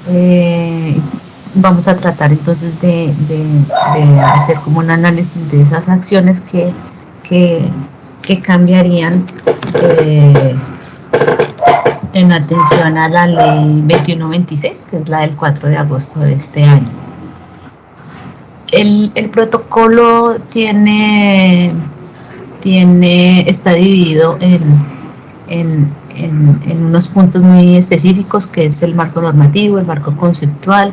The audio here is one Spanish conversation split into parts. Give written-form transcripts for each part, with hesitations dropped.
Eh, Vamos a tratar entonces de hacer como un análisis de esas acciones que, que cambiarían eh, en atención a la ley 2126, que es la del 4 de agosto de este año. El protocolo está dividido en unos puntos muy específicos, que es el marco normativo, el marco conceptual,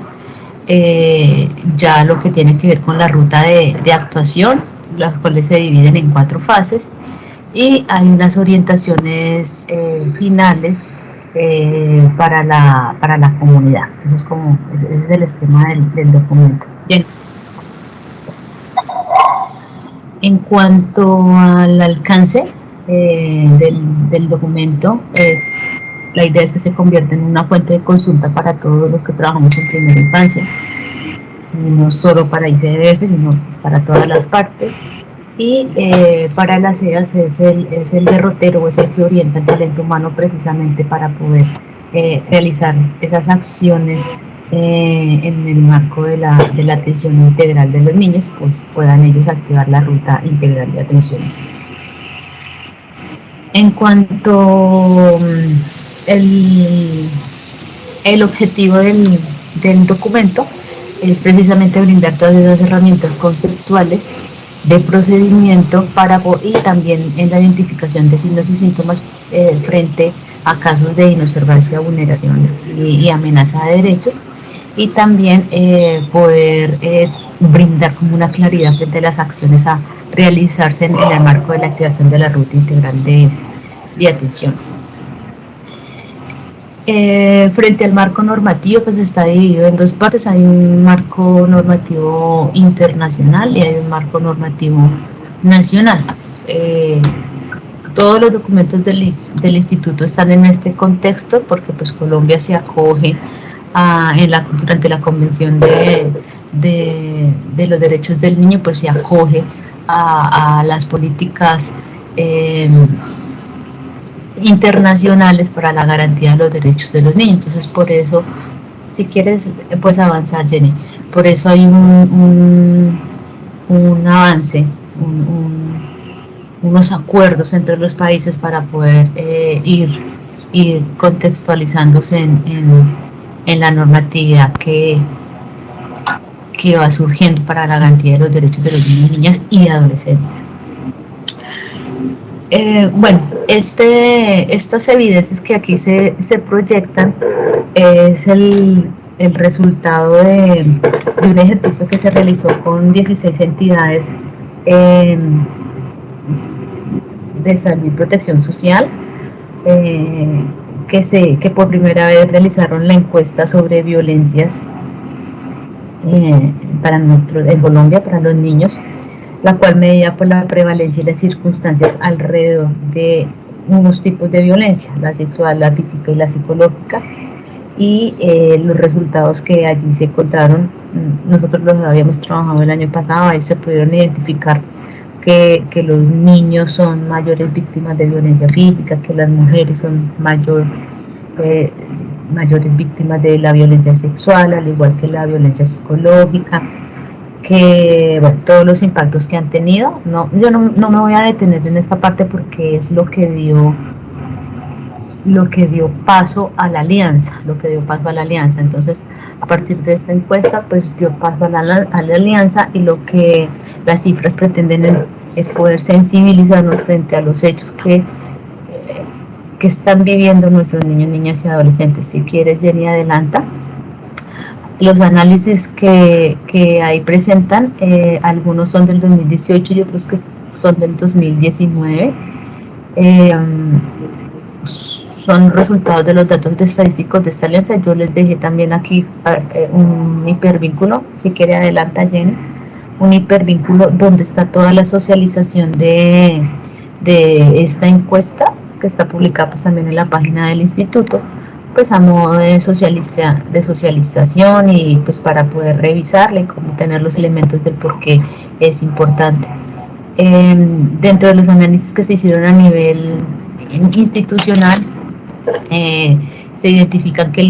ya lo que tiene que ver con la ruta de actuación, las cuales se dividen en 4 fases, y hay unas orientaciones finales para la comunidad. Entonces, como ese es el esquema del documento. Bien. En cuanto al alcance del documento, la idea es que se convierta en una fuente de consulta para todos los que trabajamos en primera infancia, no solo para ICDF, sino para todas las partes. Y para las EAS es el derrotero, o es el que orienta el talento humano precisamente para poder realizar esas acciones en el marco de la atención integral de los niños, pues puedan ellos activar la ruta integral de atenciones. En cuanto el, el objetivo del documento es precisamente brindar todas esas herramientas conceptuales de procedimiento y también en la identificación de signos y síntomas frente a casos de inobservancia, vulneraciones y amenaza de derechos, y también poder brindar como una claridad frente a las acciones a realizarse en el marco de la activación de la ruta integral de atenciones. Frente al marco normativo, pues está dividido en 2 partes. Hay un marco normativo internacional y hay un marco normativo nacional. Todos los documentos del instituto están en este contexto porque pues Colombia se acoge durante la Convención de los Derechos del Niño, pues se acoge a las políticas internacionales para la garantía de los derechos de los niños. Entonces, por eso, si quieres, puedes avanzar, Jenny. Por eso hay un avance, unos acuerdos entre los países para poder ir contextualizándose en la normatividad que va surgiendo para la garantía de los derechos de los niños, niñas y adolescentes. Bueno, estas evidencias que aquí se proyectan es el resultado de un ejercicio que se realizó con 16 entidades de salud y protección social, que por primera vez realizaron la encuesta sobre violencias en Colombia para los niños, la cual medía por la prevalencia y las circunstancias alrededor de unos tipos de violencia, la sexual, la física y la psicológica, y los resultados que allí se encontraron, nosotros los habíamos trabajado el año pasado, ahí se pudieron identificar que los niños son mayores víctimas de violencia física, que las mujeres son mayores víctimas de la violencia sexual, al igual que la violencia psicológica, que bueno, todos los impactos que han tenido. Yo no me voy a detener en esta parte porque es lo que dio paso a la alianza, Entonces, a partir de esta encuesta, pues dio paso a la alianza, y lo que las cifras pretenden es poder sensibilizarnos frente a los hechos que están viviendo nuestros niños, niñas y adolescentes. Si quieres, Jenny, adelanta. Los análisis que ahí presentan, algunos son del 2018 y otros que son del 2019. Son resultados de los datos estadísticos de esta alianza. Yo les dejé también aquí un hipervínculo, si quiere adelanta, Jenny, un hipervínculo donde está toda la socialización de esta encuesta, que está publicada pues también en la página del instituto, pues a modo de socialización, y pues para poder revisarla y como tener los elementos del por qué es importante. Dentro de los análisis que se hicieron a nivel institucional, se identifica que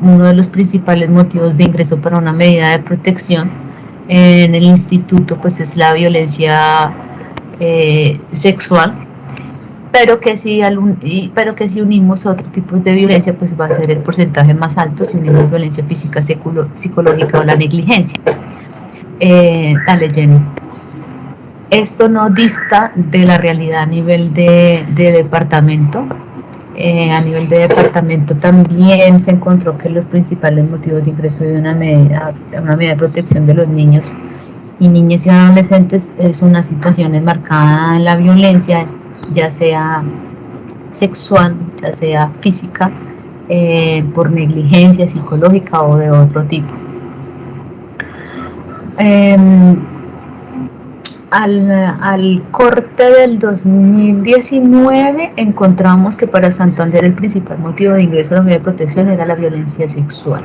uno de los principales motivos de ingreso para una medida de protección en el instituto pues es la violencia sexual, pero que si unimos a otros tipos de violencia pues va a ser el porcentaje más alto si unimos violencia física, psicológica o la negligencia. Dale, Jenny. Esto no dista de la realidad a nivel de departamento. A nivel de departamento también se encontró que los principales motivos de ingreso de una medida de protección de los niños y niñas y adolescentes es una situación enmarcada en la violencia, ya sea sexual, ya sea física, por negligencia psicológica o de otro tipo. Al corte del 2019 encontramos que para Santander el principal motivo de ingreso a la medida de protección era la violencia sexual.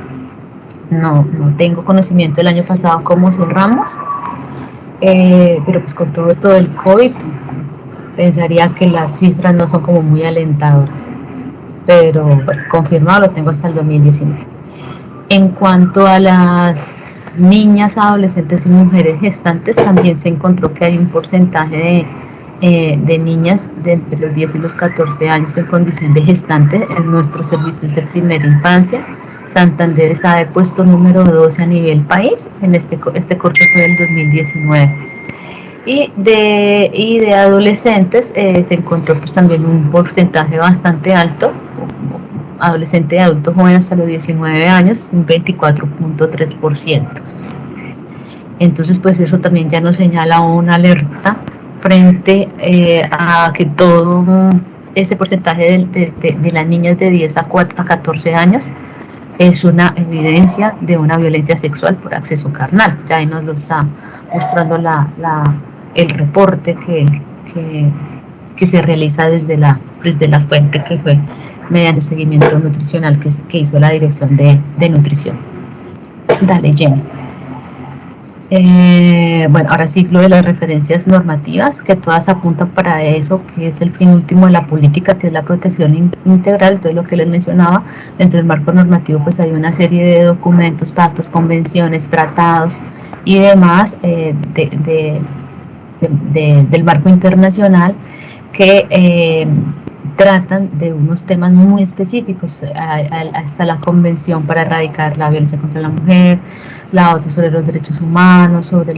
No tengo conocimiento del año pasado cómo cerramos, pero pues con todo esto del COVID pensaría que las cifras no son como muy alentadoras, pero bueno, confirmado lo tengo hasta el 2019. En cuanto a las niñas, adolescentes y mujeres gestantes, también se encontró que hay un porcentaje de niñas de entre los 10 y los 14 años en condición de gestante en nuestros servicios de primera infancia. Santander está de puesto número 12 a nivel país, en este corte fue del 2019. Y de adolescentes se encontró pues también un porcentaje bastante alto, adolescente y adulto joven hasta los 19 años, un 24.3%. Entonces pues eso también ya nos señala una alerta frente a que todo ese porcentaje de las niñas de 10 a 14 años es una evidencia de una violencia sexual por acceso carnal. Ya ahí nos lo está mostrando el reporte que se realiza desde la fuente que fue mediante seguimiento nutricional que hizo la Dirección de Nutrición. Dale, Jenny. Bueno, ahora sí lo de las referencias normativas, que todas apuntan para eso, que es el fin último de la política, que es la protección integral. De lo que les mencionaba, dentro del marco normativo pues hay una serie de documentos, pactos, convenciones, tratados y demás del marco internacional que tratan de unos temas muy específicos, hasta la Convención para erradicar la violencia contra la mujer, la otra sobre los derechos humanos, sobre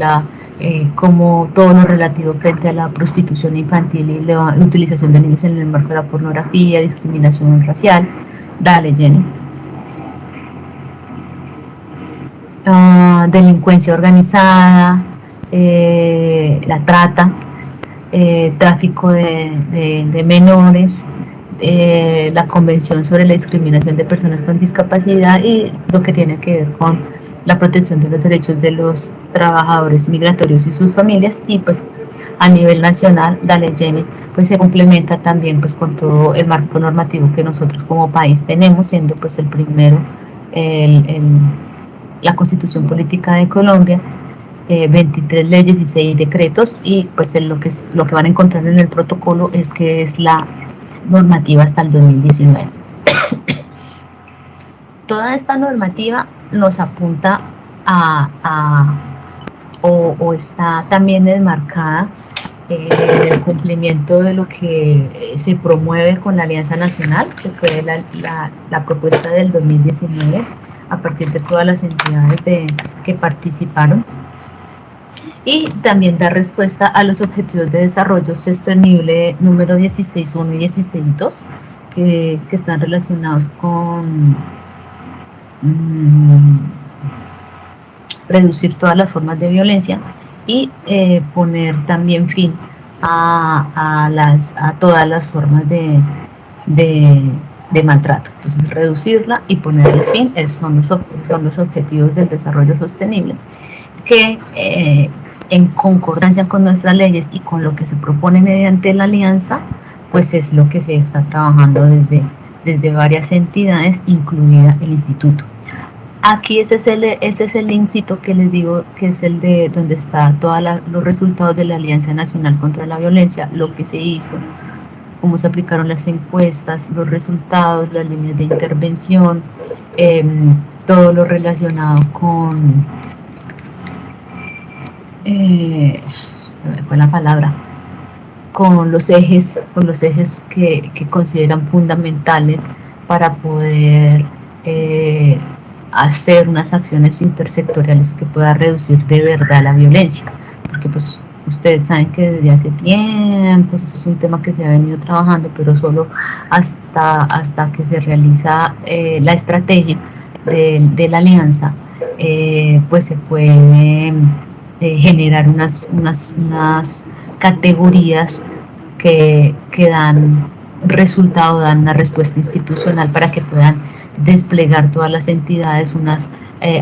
como todo lo relativo frente a la prostitución infantil y la utilización de niños en el marco de la pornografía, discriminación racial. Dale, Jenny. Delincuencia organizada, la trata, tráfico de menores, la Convención sobre la Discriminación de Personas con Discapacidad y lo que tiene que ver con la protección de los derechos de los trabajadores migratorios y sus familias. Y pues a nivel nacional, dale, Jenny, pues se complementa también pues con todo el marco normativo que nosotros como país tenemos, siendo pues el primero la Constitución Política de Colombia, 23 leyes y 6 decretos, y pues lo que van a encontrar en el protocolo es que es la normativa hasta el 2019. Toda esta normativa nos apunta o está también enmarcada en el cumplimiento de lo que se promueve con la Alianza Nacional, que fue la propuesta del 2019, a partir de todas las entidades que participaron, y también da respuesta a los objetivos de desarrollo sostenible número 16.1 y 16.2 que están relacionados con reducir todas las formas de violencia y poner también fin a todas las formas de maltrato. Entonces reducirla y ponerle fin son los objetivos del desarrollo sostenible que en concordancia con nuestras leyes y con lo que se propone mediante la alianza, pues es lo que se está trabajando desde varias entidades, incluida el instituto. Aquí ese es el linkcito que les digo, que es el de donde está todos los resultados de la Alianza Nacional contra la Violencia, lo que se hizo, cómo se aplicaron las encuestas, los resultados, las líneas de intervención, todo lo relacionado con la palabra, con los ejes que consideran fundamentales para poder hacer unas acciones intersectoriales que puedan reducir de verdad la violencia, porque pues ustedes saben que desde hace tiempo eso es un tema que se ha venido trabajando, pero solo hasta que se realiza la estrategia de la alianza, pues se puede generar unas categorías que dan resultado, dan una respuesta institucional para que puedan desplegar todas las entidades unas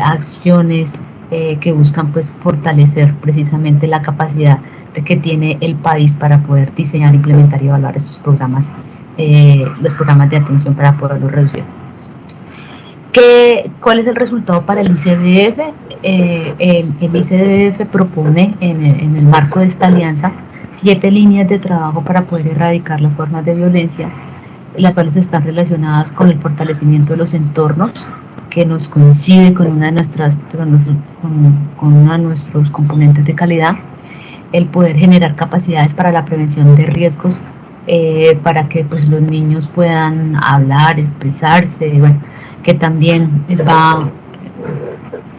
acciones que buscan pues fortalecer precisamente la capacidad que tiene el país para poder diseñar, implementar y evaluar estos programas, los programas de atención para poderlos reducir. ¿Cuál es el resultado para el ICBF? El ICBF propone en el marco de esta alianza 7 líneas de trabajo para poder erradicar las formas de violencia, las cuales están relacionadas con el fortalecimiento de los entornos, que nos coincide con una de con uno de nuestros componentes de calidad, el poder generar capacidades para la prevención de riesgos, para que pues, los niños puedan hablar, expresarse, bueno, que también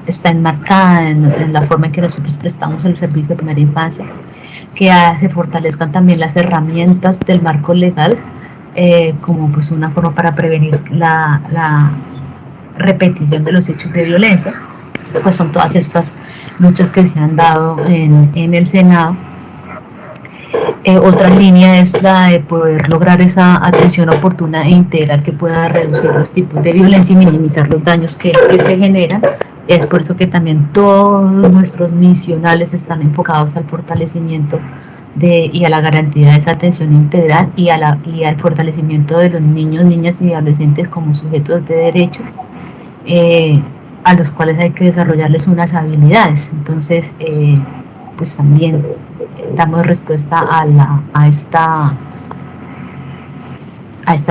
está enmarcada en la forma en que nosotros prestamos el servicio de primera infancia, que se fortalezcan también las herramientas del marco legal, como pues una forma para prevenir la repetición de los hechos de violencia. Pues son todas estas luchas que se han dado en el Senado. Otra línea es la de poder lograr esa atención oportuna e integral que pueda reducir los tipos de violencia y minimizar los daños que se generan. Es por eso que también todos nuestros misionales están enfocados al fortalecimiento y a la garantía de esa atención integral y al fortalecimiento de los niños, niñas y adolescentes como sujetos de derechos, a los cuales hay que desarrollarles unas habilidades. Entonces, pues también damos respuesta a esta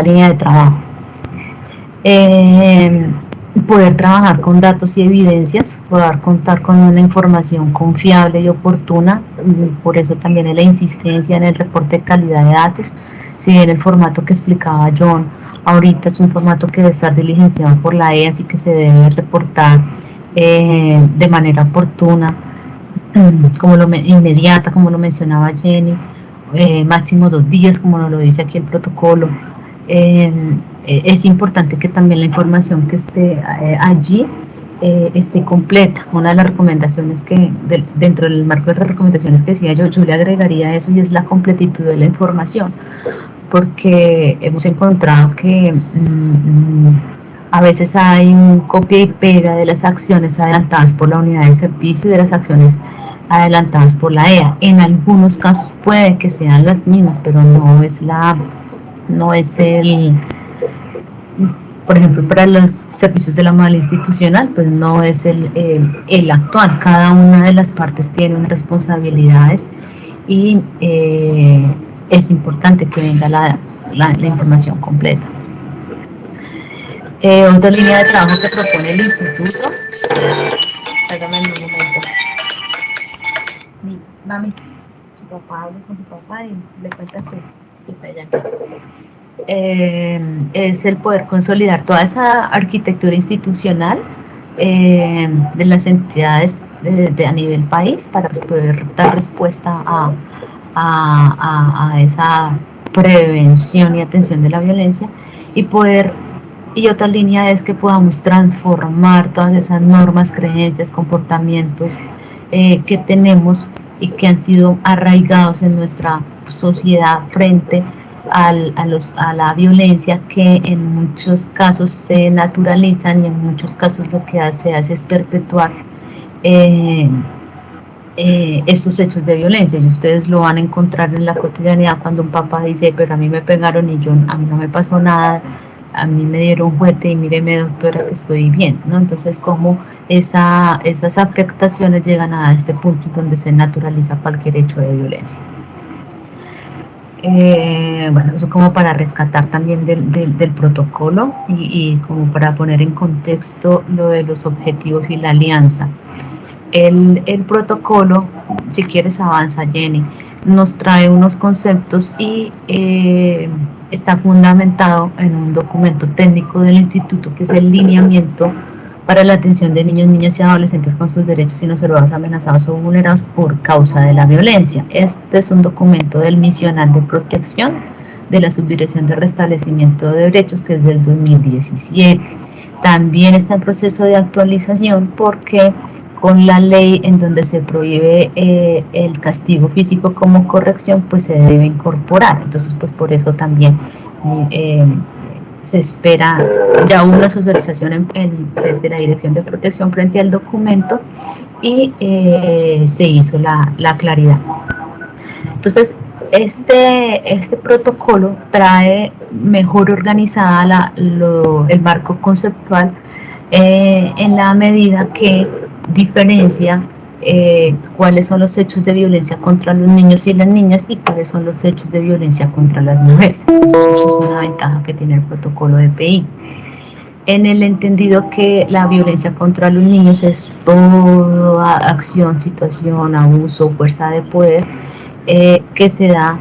línea de trabajo. Poder trabajar con datos y evidencias, poder contar con una información confiable y oportuna, por eso también es la insistencia en el reporte de calidad de datos. Si bien el formato que explicaba John ahorita es un formato que debe estar diligenciado por la EAS y que se debe reportar de manera oportuna, inmediata, como lo mencionaba Jenny, máximo 2 días, como nos lo dice aquí el protocolo. Es importante que también la información que esté allí esté completa. Una de las recomendaciones dentro del marco de las recomendaciones que decía yo le agregaría eso, y es la completitud de la información, porque hemos encontrado que a veces hay un copia y pega de las acciones adelantadas por la unidad de servicio y de las acciones adelantadas por la EA. En algunos casos puede que sean las mismas, pero no es por ejemplo, para los servicios de la modalidad institucional, pues no es el actual. Cada una de las partes tiene unas responsabilidades y es importante que venga la información completa. Otra línea de trabajo que propone el instituto. Hágame un momento. Mami, su papá habla con su papá y le cuenta que está allá en casa. Es el poder consolidar toda esa arquitectura institucional de las entidades a nivel país para poder dar respuesta a esa prevención y atención de la violencia, y otra línea es que podamos transformar todas esas normas, creencias, comportamientos que tenemos y que han sido arraigados en nuestra sociedad frente a la violencia, que en muchos casos se naturalizan y en muchos casos lo que se hace es perpetuar estos hechos de violencia. Y ustedes lo van a encontrar en la cotidianidad cuando un papá dice, pero a mí me pegaron y a mí no me pasó nada, a mí me dieron juguete y míreme, doctora, que estoy bien, ¿no? Entonces, como esas afectaciones llegan a este punto donde se naturaliza cualquier hecho de violencia. Bueno, eso como para rescatar también del protocolo y como para poner en contexto lo de los objetivos y la alianza. El protocolo, si quieres avanza Jenny, nos trae unos conceptos y está fundamentado en un documento técnico del instituto que es el lineamiento para la atención de niños, niñas y adolescentes con sus derechos inobservados, amenazados o vulnerados por causa de la violencia. Este es un documento del Misional de Protección de la Subdirección de Restablecimiento de Derechos, que es del 2017. También está en proceso de actualización porque con la ley en donde se prohíbe el castigo físico como corrección, pues se debe incorporar. Entonces, pues por eso también se espera ya una socialización desde la Dirección de Protección frente al documento y se hizo la claridad. Entonces, este protocolo trae mejor organizada el marco conceptual en la medida que diferencia cuáles son los hechos de violencia contra los niños y las niñas y cuáles son los hechos de violencia contra las mujeres. Entonces, eso es una ventaja que tiene el protocolo de PI. En el entendido que la violencia contra los niños es toda acción, situación, abuso, fuerza de poder que se da.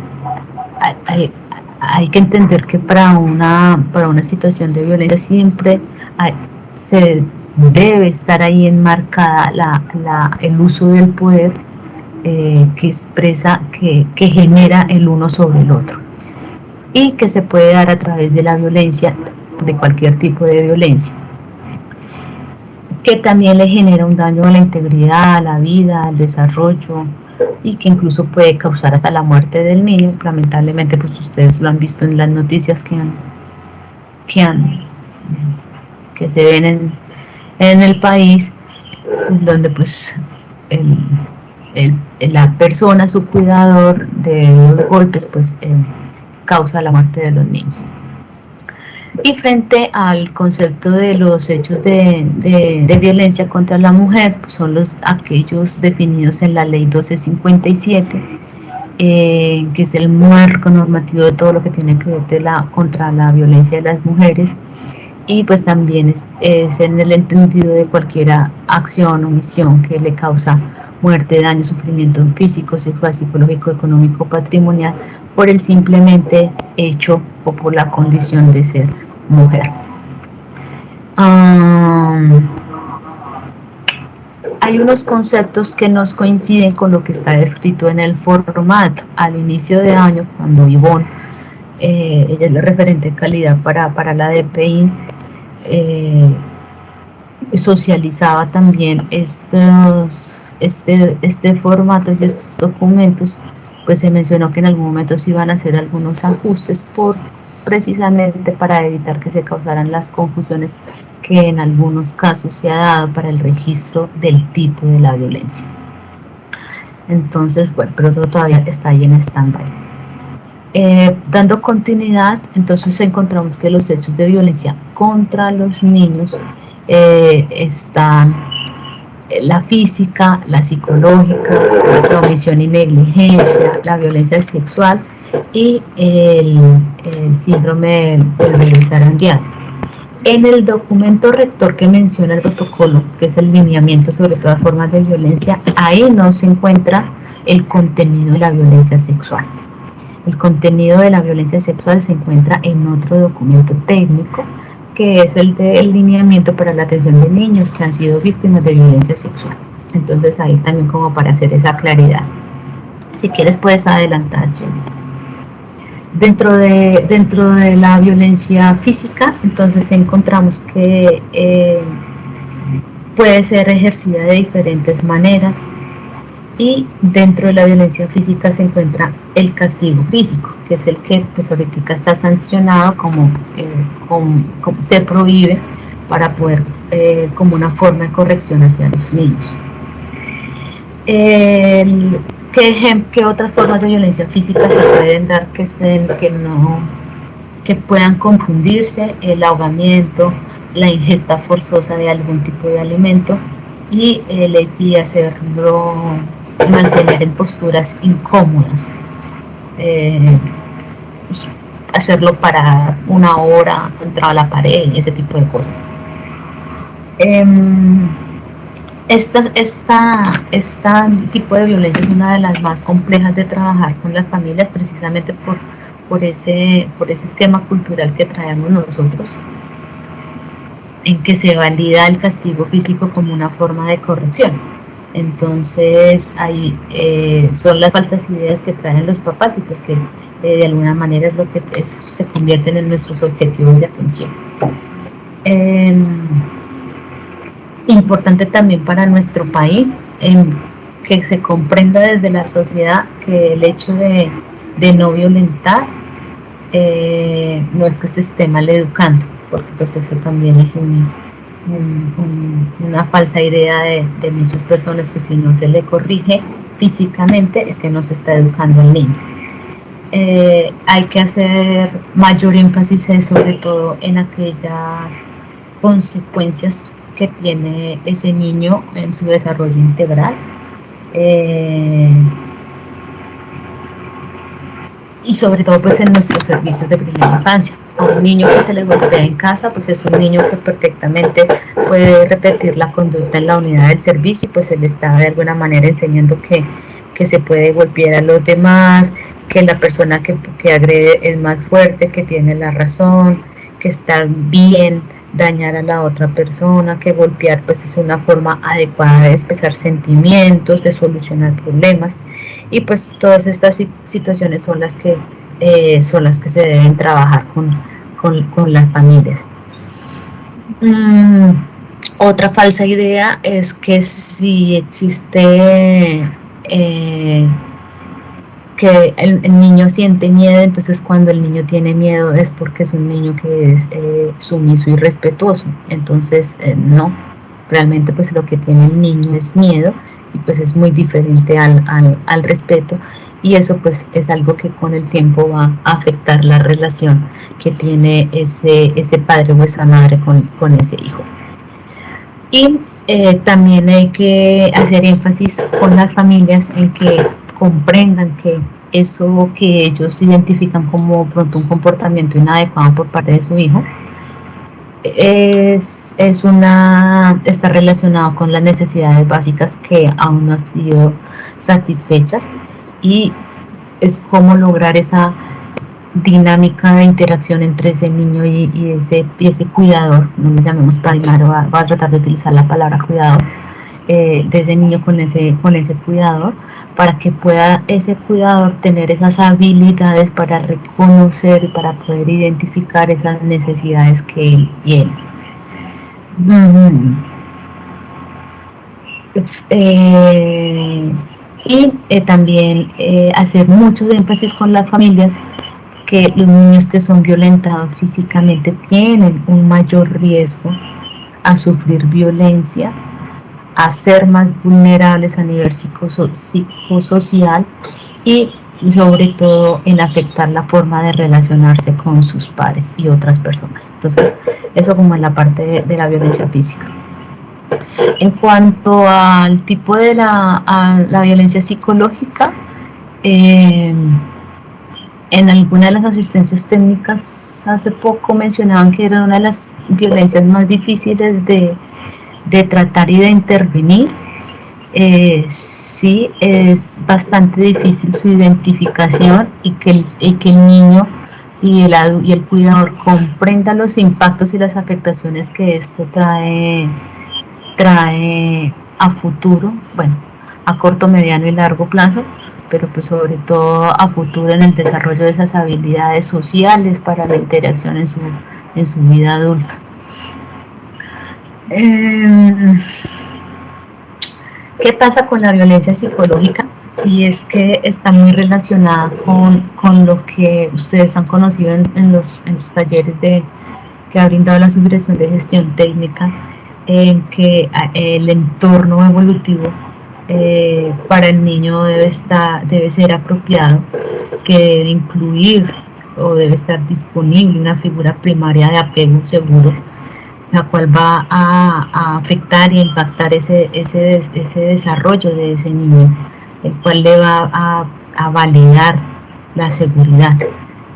Hay que entender que para una situación de violencia siempre se debe estar ahí enmarcada el uso del poder que expresa, que genera el uno sobre el otro y que se puede dar a través de la violencia, de cualquier tipo de violencia, que también le genera un daño a la integridad, a la vida, al desarrollo y que incluso puede causar hasta la muerte del niño. Lamentablemente, pues ustedes lo han visto en las noticias que, han, que se ven en el país, donde pues el, la persona, su cuidador de los golpes, pues causa la muerte de los niños. Y frente al concepto de los hechos de violencia contra la mujer, pues son aquellos definidos en la ley 1257, que es el marco normativo de todo lo que tiene que ver contra la violencia de las mujeres, y pues también es en el entendido de cualquier acción o omisión que le causa muerte, daño, sufrimiento físico, sexual, psicológico, económico, patrimonial, por el simplemente hecho o por la condición de ser mujer. Hay unos conceptos que nos coinciden con lo que está descrito en el formato. Al inicio de año, cuando Ivonne, ella es la referente de calidad para la DPI, socializaba también este formato y estos documentos, pues se mencionó que en algún momento se iban a hacer algunos ajustes precisamente para evitar que se causaran las confusiones que en algunos casos se ha dado para el registro del tipo de la violencia. Entonces, bueno, pero todo todavía está ahí en stand-by. Dando continuidad, entonces encontramos que los hechos de violencia contra los niños están la física, la psicológica, la omisión y negligencia, la violencia sexual y el síndrome del bebé zarandeado. En el documento rector que menciona el protocolo, que es el lineamiento sobre todas formas de violencia, ahí no se encuentra el contenido de la violencia sexual. El contenido de la violencia sexual se encuentra en otro documento técnico, que es el del lineamiento para la atención de niños que han sido víctimas de violencia sexual. Entonces ahí también como para hacer esa claridad. Si quieres puedes adelantar, Jenny. Dentro de la violencia física, entonces encontramos que puede ser ejercida de diferentes maneras, y dentro de la violencia física se encuentra el castigo físico, que es el que pues ahorita está sancionado como se prohíbe para poder como una forma de corrección hacia los niños. ¿Qué otras formas de violencia física se pueden dar que puedan confundirse? El ahogamiento, la ingesta forzosa de algún tipo de alimento y hacerlo mantener en posturas incómodas. hacerlo para una hora contra la pared y ese tipo de cosas. Este tipo de violencia es una de las más complejas de trabajar con las familias, precisamente por ese esquema cultural que traemos nosotros, en que se valida el castigo físico como una forma de corrección. Entonces, ahí son las falsas ideas que traen los papás y pues que de alguna manera es lo que se convierten en nuestros objetivos de atención. Importante también para nuestro país que se comprenda desde la sociedad que el hecho de no violentar no es que se esté mal educando, porque pues eso también es una falsa idea de muchas personas, que si no se le corrige físicamente es que no se está educando al niño. Hay que hacer mayor énfasis sobre todo en aquellas consecuencias que tiene ese niño en su desarrollo integral. Y sobre todo pues en nuestros servicios de primera infancia. A un niño que se le golpea en casa, pues es un niño que perfectamente puede repetir la conducta en la unidad del servicio y pues se le está de alguna manera enseñando que se puede golpear a los demás, que la persona que agrede es más fuerte, que tiene la razón, que está bien dañar a la otra persona, que golpear pues es una forma adecuada de expresar sentimientos, de solucionar problemas. Y pues todas estas situaciones son las que se deben trabajar con las familias. Otra falsa idea es que si existe que el niño siente miedo, entonces cuando el niño tiene miedo es porque es un niño que es sumiso y respetuoso. Entonces no, realmente pues lo que tiene el niño es miedo y pues es muy diferente al respeto, y eso pues es algo que con el tiempo va a afectar la relación que tiene ese padre o esa madre con ese hijo. Y también hay que hacer énfasis con las familias en que comprendan que eso que ellos identifican como pronto un comportamiento inadecuado por parte de su hijo está relacionado con las necesidades básicas que aún no han sido satisfechas, y es cómo lograr esa dinámica de interacción entre ese niño y ese cuidador, no lo llamemos padre, voy a tratar de utilizar la palabra cuidador, de ese niño con ese cuidador, para que pueda ese cuidador tener esas habilidades para reconocer y para poder identificar esas necesidades que él tiene. También hacer mucho énfasis con las familias que los niños que son violentados físicamente tienen un mayor riesgo a sufrir violencia, a ser más vulnerables a nivel psicosocial y sobre todo en afectar la forma de relacionarse con sus pares y otras personas. Entonces, eso como en la parte de la violencia física. En cuanto al tipo de la violencia psicológica, en alguna de las asistencias técnicas hace poco mencionaban que era una de las violencias más difíciles de tratar y de intervenir. Sí, es bastante difícil su identificación y que el niño y el cuidador comprenda los impactos y las afectaciones que esto trae a futuro, bueno, a corto, mediano y largo plazo, pero pues sobre todo a futuro en el desarrollo de esas habilidades sociales para la interacción en su vida adulta. ¿Qué pasa con la violencia psicológica? Y es que está muy relacionada con lo que ustedes han conocido en los talleres que ha brindado la Subdirección de Gestión Técnica, en que el entorno evolutivo para el niño debe ser apropiado, que debe incluir o debe estar disponible una figura primaria de apego seguro, la cual va a afectar y impactar ese desarrollo de ese niño, el cual le va a validar la seguridad.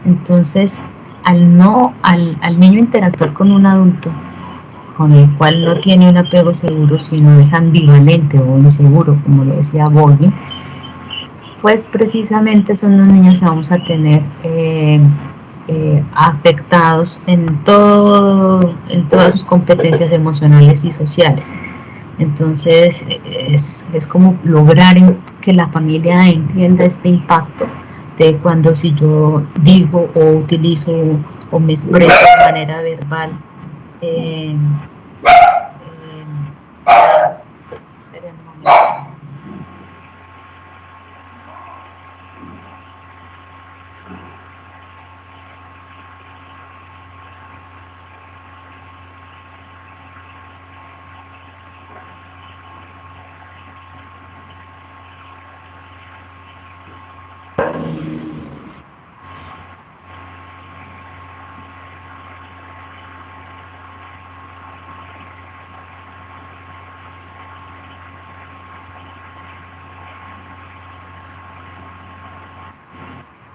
Entonces, al niño interactuar con un adulto con el cual no tiene un apego seguro, sino es ambivalente o inseguro, como lo decía Bowlby, pues precisamente son los niños que vamos a tener afectados en todas sus competencias emocionales y sociales. Entonces es como lograr que la familia entienda este impacto de cuando si yo digo o utilizo o me expreso de manera verbal eh,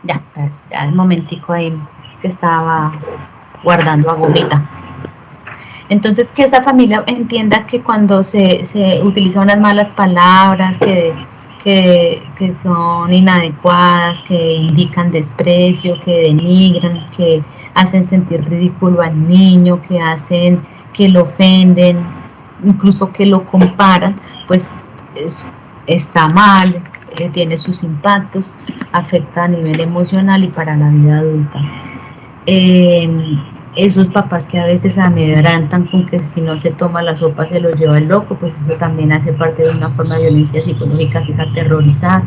ya el momentico ahí que estaba guardando agüita. Entonces, que esa familia entienda que cuando se utilizan unas malas palabras que son inadecuadas, que indican desprecio, que denigran, que hacen sentir ridículo al niño, que hacen que lo ofenden, incluso que lo comparan, pues está mal, tiene sus impactos, afecta a nivel emocional y para la vida adulta. Esos papás que a veces amedrantan con que si no se toma la sopa se lo lleva el loco, pues eso también hace parte de una forma de violencia psicológica que es aterrorizar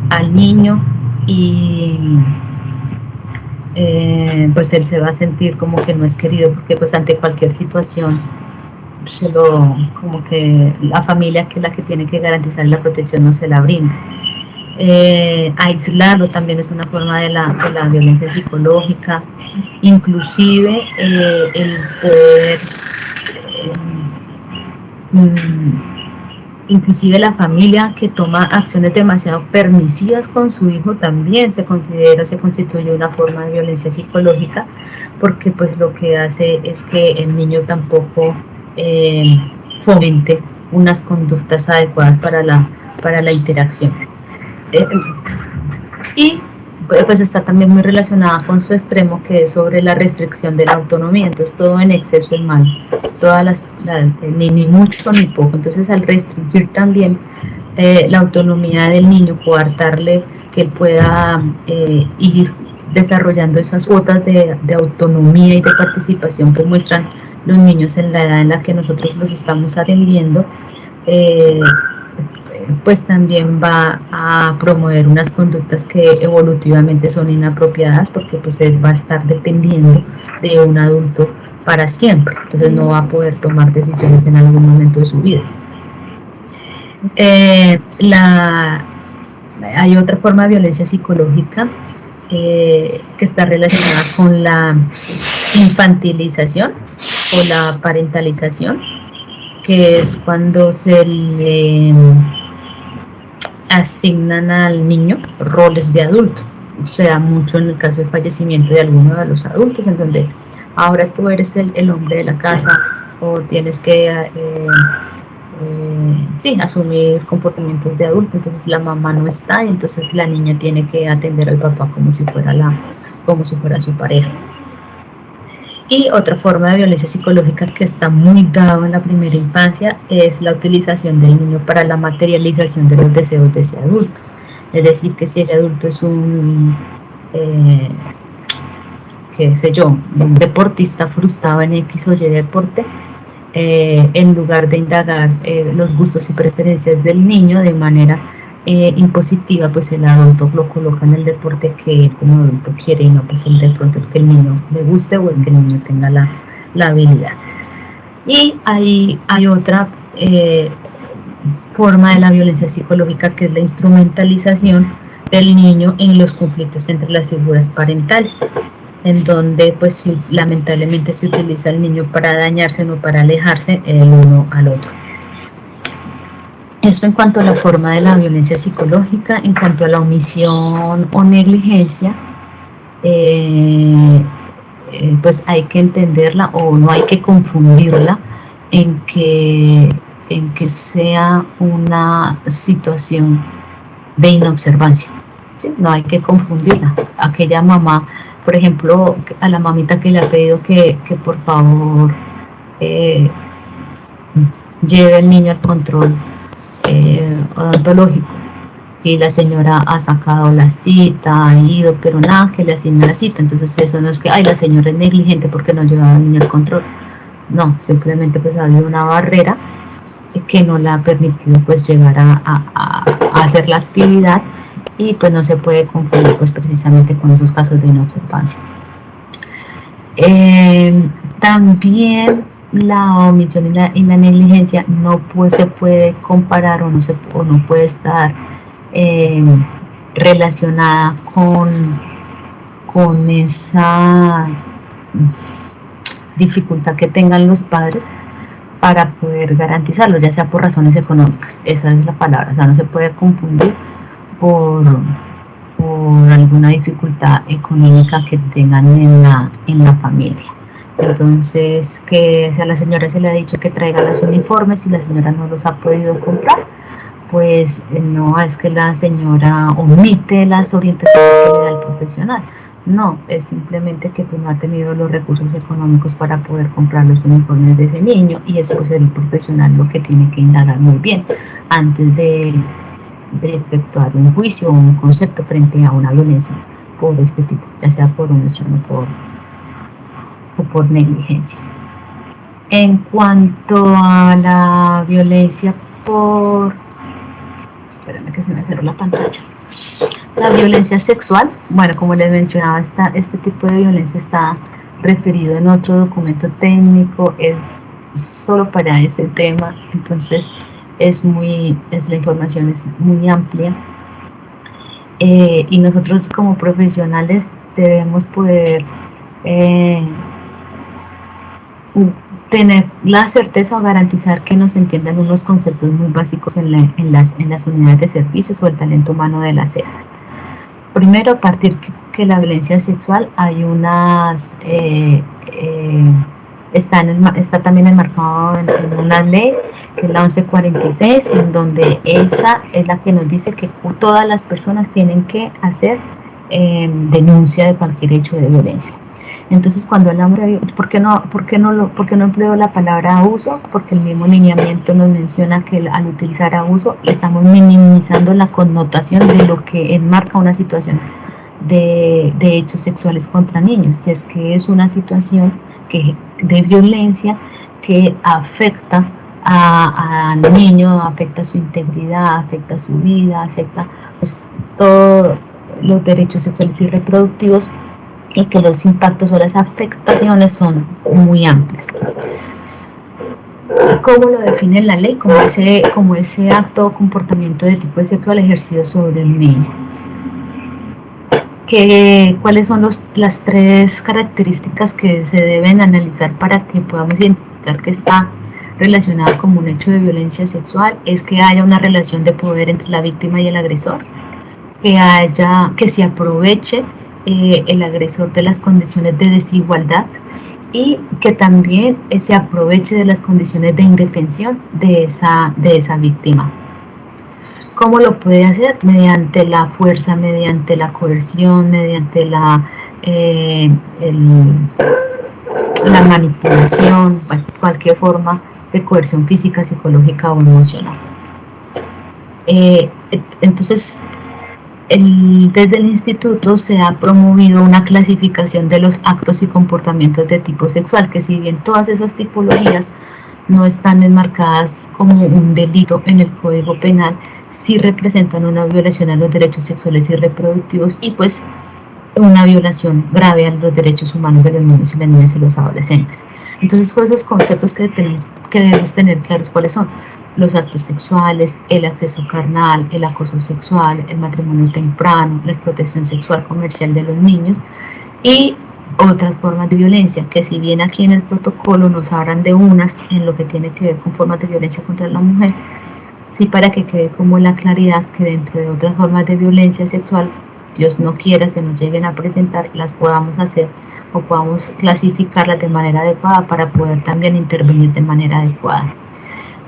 al niño y pues él se va a sentir como que no es querido porque pues ante cualquier situación como que la familia que es la que tiene que garantizar la protección no se la brinda. Aislarlo también es una forma de la violencia psicológica, inclusive el poder, inclusive la familia que toma acciones demasiado permisivas con su hijo también se constituye una forma de violencia psicológica, porque pues lo que hace es que el niño tampoco fomente unas conductas adecuadas para la interacción. Y pues está también muy relacionada con su extremo, que es sobre la restricción de la autonomía. Entonces todo en exceso es malo, ni mucho ni poco. Entonces al restringir también la autonomía del niño, coartarle que él pueda ir desarrollando esas cuotas de autonomía y de participación que muestran los niños en la edad en la que nosotros los estamos atendiendo, pues también va a promover unas conductas que evolutivamente son inapropiadas, porque pues él va a estar dependiendo de un adulto para siempre, entonces no va a poder tomar decisiones en algún momento de su vida. Hay otra forma de violencia psicológica que está relacionada con la infantilización o la parentalización, que es cuando se le asignan al niño roles de adulto. Se da mucho en el caso del fallecimiento de alguno de los adultos, en donde ahora tú eres el hombre de la casa o tienes que sí, asumir comportamientos de adulto. Entonces la mamá no está y entonces la niña tiene que atender al papá como si fuera su pareja. Y otra forma de violencia psicológica que está muy dado en la primera infancia es la utilización del niño para la materialización de los deseos de ese adulto. Es decir, que si ese adulto es qué sé yo, un deportista frustrado en X o Y deporte, en lugar de indagar los gustos y preferencias del niño de manera impositiva, pues el adulto lo coloca en el deporte que él como adulto quiere y no pues el de pronto el que el niño le guste o el que el niño tenga la habilidad. Y hay otra forma de la violencia psicológica, que es la instrumentalización del niño en los conflictos entre las figuras parentales, en donde pues lamentablemente se utiliza al niño para dañarse o para alejarse el uno al otro. Esto en cuanto a la forma de la violencia psicológica. En cuanto a la omisión o negligencia, pues hay que entenderla o no hay que confundirla en que, en que sea una situación de inobservancia. ¿Sí? No hay que confundirla. Aquella mamá, por ejemplo, a la mamita que le ha pedido que por favor eh, lleve al niño al control odontológico y la señora ha sacado la cita, ha ido, pero nada que le asigna la cita. Entonces eso no es que, ay, la señora es negligente porque no lleva al niño al control. No, simplemente pues ha habido una barrera que no le ha permitido pues llegar a hacer la actividad y pues no se puede confundir pues precisamente con esos casos de inobservancia. También la omisión y la negligencia no pues, se puede comparar o no puede estar eh, relacionada con esa dificultad que tengan los padres para poder garantizarlo, ya sea por razones económicas. Esa es la palabra, o sea, no se puede confundir por, por alguna dificultad económica que tengan en la familia. Entonces, que si a la señora se le ha dicho que traiga los uniformes y la señora no los ha podido comprar, pues no es que la señora omite las orientaciones que le da el profesional. No, es simplemente que pues, no ha tenido los recursos económicos para poder comprar los uniformes de ese niño y eso es el profesional lo que tiene que indagar muy bien antes de efectuar un juicio o un concepto frente a una violencia por este tipo, ya sea por omisión o por negligencia. En cuanto a la violencia por... Espérenme que se me cerró la pantalla. La violencia sexual, bueno, como les mencionaba, este tipo de violencia está referido en otro documento técnico, es solo para ese tema, entonces la información es muy amplia y nosotros como profesionales debemos poder eh, tener la certeza o garantizar que nos entiendan unos conceptos muy básicos en las unidades de servicios o el talento humano de la SED. Primero, a partir que la violencia sexual hay unas está también enmarcado en una ley que es la 1146 en donde esa es la que nos dice que todas las personas tienen que hacer denuncia de cualquier hecho de violencia. Entonces, cuando hablamos de ¿por qué no empleo la palabra abuso? Porque el mismo lineamiento nos menciona que al utilizar abuso estamos minimizando la connotación de lo que enmarca una situación de hechos sexuales contra niños, que es una situación de violencia que afecta al niño, afecta su integridad, afecta su vida, afecta pues, todos los derechos sexuales y reproductivos y que los impactos o las afectaciones son muy amplias. ¿Cómo lo define la ley? Como ese acto o comportamiento de tipo sexual ejercido sobre el niño. ¿Cuáles son las tres características que se deben analizar para que podamos identificar que está relacionada con un hecho de violencia sexual? Es que haya una relación de poder entre la víctima y el agresor, que se aproveche el agresor de las condiciones de desigualdad y que también se aproveche de las condiciones de indefensión de esa víctima. ¿Cómo lo puede hacer? Mediante la fuerza, mediante la coerción, mediante la manipulación, cualquier forma de coerción física, psicológica o emocional. Entonces, desde el instituto se ha promovido una clasificación de los actos y comportamientos de tipo sexual, que si bien todas esas tipologías no están enmarcadas como un delito en el Código Penal, sí representan una violación a los derechos sexuales y reproductivos y pues una violación grave a los derechos humanos de los niños y las niñas y los adolescentes. Entonces, todos esos conceptos que debemos tener claros cuáles son los actos sexuales, el acceso carnal, el acoso sexual, el matrimonio temprano, la explotación sexual comercial de los niños y otras formas de violencia, que si bien aquí en el protocolo nos hablan de unas en lo que tiene que ver con formas de violencia contra la mujer, sí para que quede como la claridad que dentro de otras formas de violencia sexual Dios no quiera, se nos lleguen a presentar, las podamos hacer o podamos clasificarlas de manera adecuada para poder también intervenir de manera adecuada.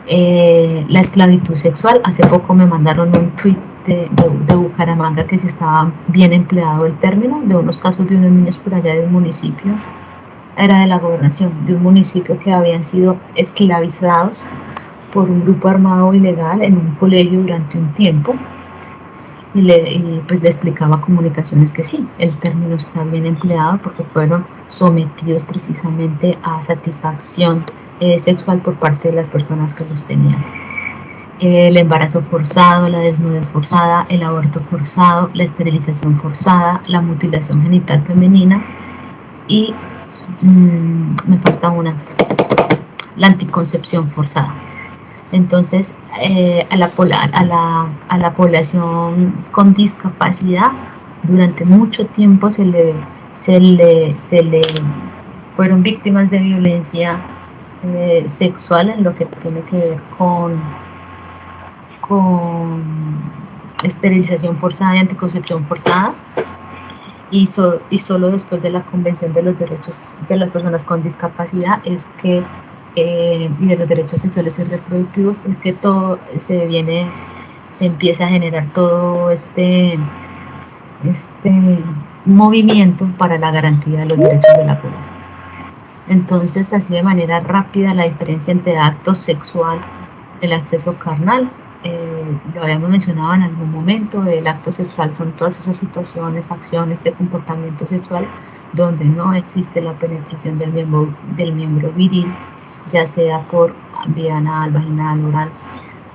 La esclavitud sexual, hace poco me mandaron un tweet de Bucaramanga que se estaba bien empleado el término, de unos casos de unos niños por allá de un municipio, era de la gobernación, de un municipio que habían sido esclavizados por un grupo armado ilegal en un colegio durante un tiempo. Pues le explicaba a Comunicaciones que sí, el término está bien empleado porque fueron sometidos precisamente a satisfacción sexual por parte de las personas que los tenían. El embarazo forzado, la desnudez forzada, el aborto forzado, la esterilización forzada, la mutilación genital femenina y me falta una, la anticoncepción forzada. Entonces, a la población con discapacidad durante mucho tiempo se le fueron víctimas de violencia sexual en lo que tiene que ver con esterilización forzada y anticoncepción forzada. Y solo después de la Convención de los Derechos de las Personas con Discapacidad es que y de los derechos sexuales y reproductivos es que todo se empieza a generar todo este movimiento para la garantía de los derechos de la población. Entonces, así de manera rápida, la diferencia entre acto sexual y el acceso carnal, lo habíamos mencionado en algún momento, el acto sexual son todas esas situaciones, acciones de comportamiento sexual donde no existe la penetración del miembro viril, ya sea por vía anal, vaginal, oral,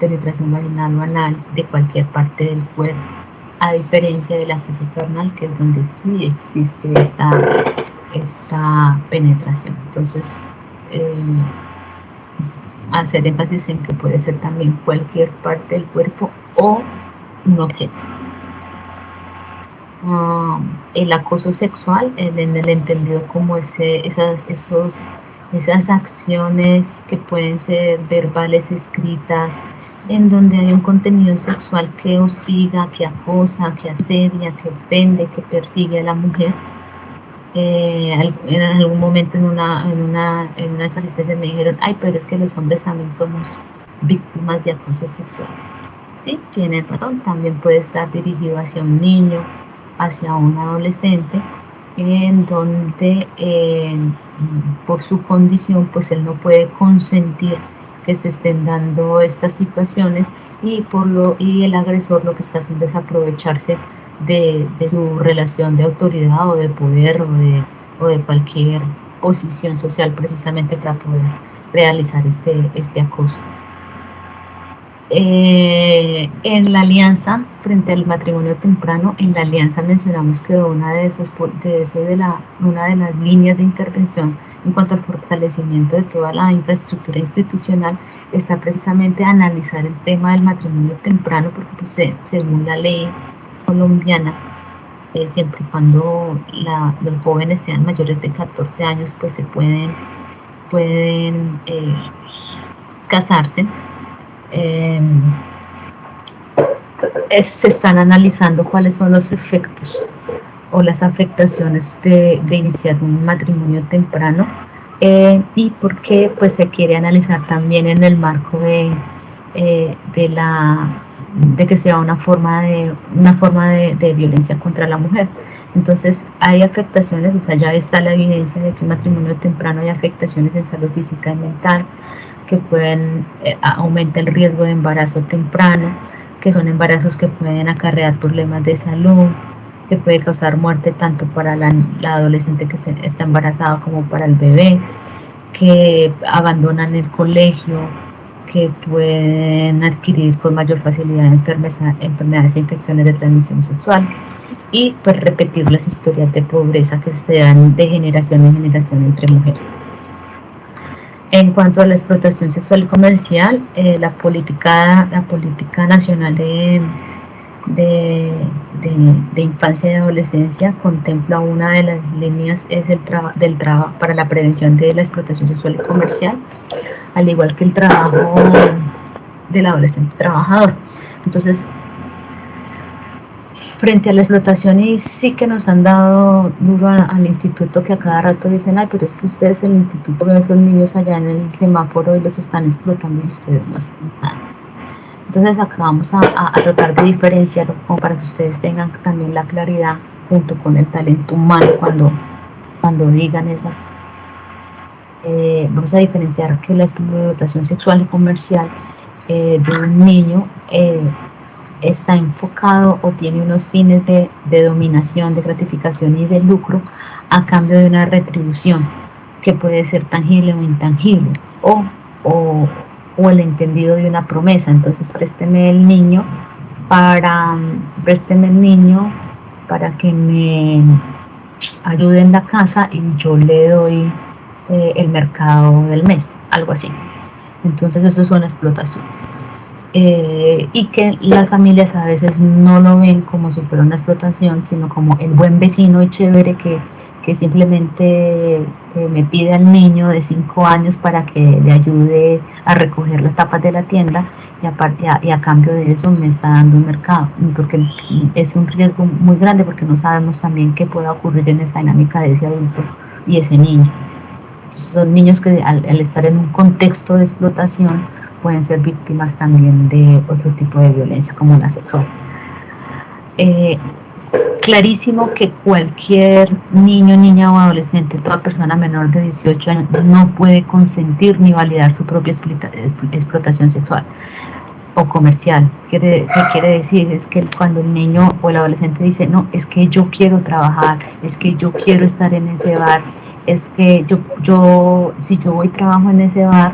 penetración vaginal o anal de cualquier parte del cuerpo, a diferencia del acceso carnal, que es donde sí existe esta penetración. Entonces, hacer énfasis en que puede ser también cualquier parte del cuerpo o un objeto. El acoso sexual, en el entendido como esas acciones que pueden ser verbales, escritas, en donde hay un contenido sexual que hostiga, que acosa, que asedia, que ofende, que persigue a la mujer. En algún momento en una de esas asistencias me dijeron, ay, pero es que los hombres también somos víctimas de acoso sexual. Sí, tienen razón, también puede estar dirigido hacia un niño, hacia un adolescente, en donde por su condición pues él no puede consentir que se estén dando estas situaciones y el agresor lo que está haciendo es aprovecharse de su relación de autoridad o de poder o de cualquier posición social precisamente para poder realizar este acoso. En la alianza, frente al matrimonio temprano, en la alianza mencionamos que una de las líneas de intervención en cuanto al fortalecimiento de toda la infraestructura institucional está precisamente analizar el tema del matrimonio temprano, porque pues, según la ley colombiana, siempre y cuando los jóvenes sean mayores de 14 años, pues se pueden casarse. Se están analizando cuáles son los efectos o las afectaciones de iniciar un matrimonio temprano y por qué pues se quiere analizar también en el marco de que sea una forma de violencia contra la mujer. Entonces hay afectaciones, o sea, ya está la evidencia de que un matrimonio temprano hay afectaciones en salud física y mental que pueden aumentar el riesgo de embarazo temprano, que son embarazos que pueden acarrear problemas de salud, que puede causar muerte tanto para la adolescente que está embarazada como para el bebé, que abandonan el colegio, que pueden adquirir con mayor facilidad enfermedades e infecciones de transmisión sexual y pues repetir las historias de pobreza que se dan de generación en generación entre mujeres. En cuanto a la explotación sexual y comercial, la política nacional de infancia y adolescencia contempla una de las líneas es del trabajo para la prevención de la explotación sexual y comercial, al igual que el trabajo del adolescente trabajador. Entonces, frente a la explotación, y sí que nos han dado duro al instituto, que a cada rato dicen, ay, pero es que ustedes el instituto ven a esos niños allá en el semáforo y los están explotando y ustedes no hacen nada. Entonces acá vamos a tratar de diferenciarlo como para que ustedes tengan también la claridad junto con el talento humano cuando digan esas. Vamos a diferenciar que la explotación sexual y comercial de un niño está enfocado o tiene unos fines de dominación, de gratificación y de lucro a cambio de una retribución que puede ser tangible o intangible, o, o el entendido de una promesa. Entonces présteme el niño para que me ayude en la casa y yo le doy el mercado del mes, algo así. Entonces eso es una explotación. Y que las familias a veces no lo ven como si fuera una explotación, sino como el buen vecino y chévere que simplemente me pide al niño de 5 años para que le ayude a recoger las tapas de la tienda, y a cambio de eso me está dando un mercado, porque es un riesgo muy grande, porque no sabemos también qué pueda ocurrir en esa dinámica de ese adulto y ese niño. Entonces son niños que al estar en un contexto de explotación pueden ser víctimas también de otro tipo de violencia como la sexual. Clarísimo que cualquier niño, niña o adolescente, toda persona menor de 18 años, no puede consentir ni validar su propia explotación sexual o comercial. ¿Qué quiere decir? Es que cuando el niño o el adolescente dice, no, es que yo quiero trabajar, es que yo quiero estar en ese bar, es que si yo voy y trabajo en ese bar,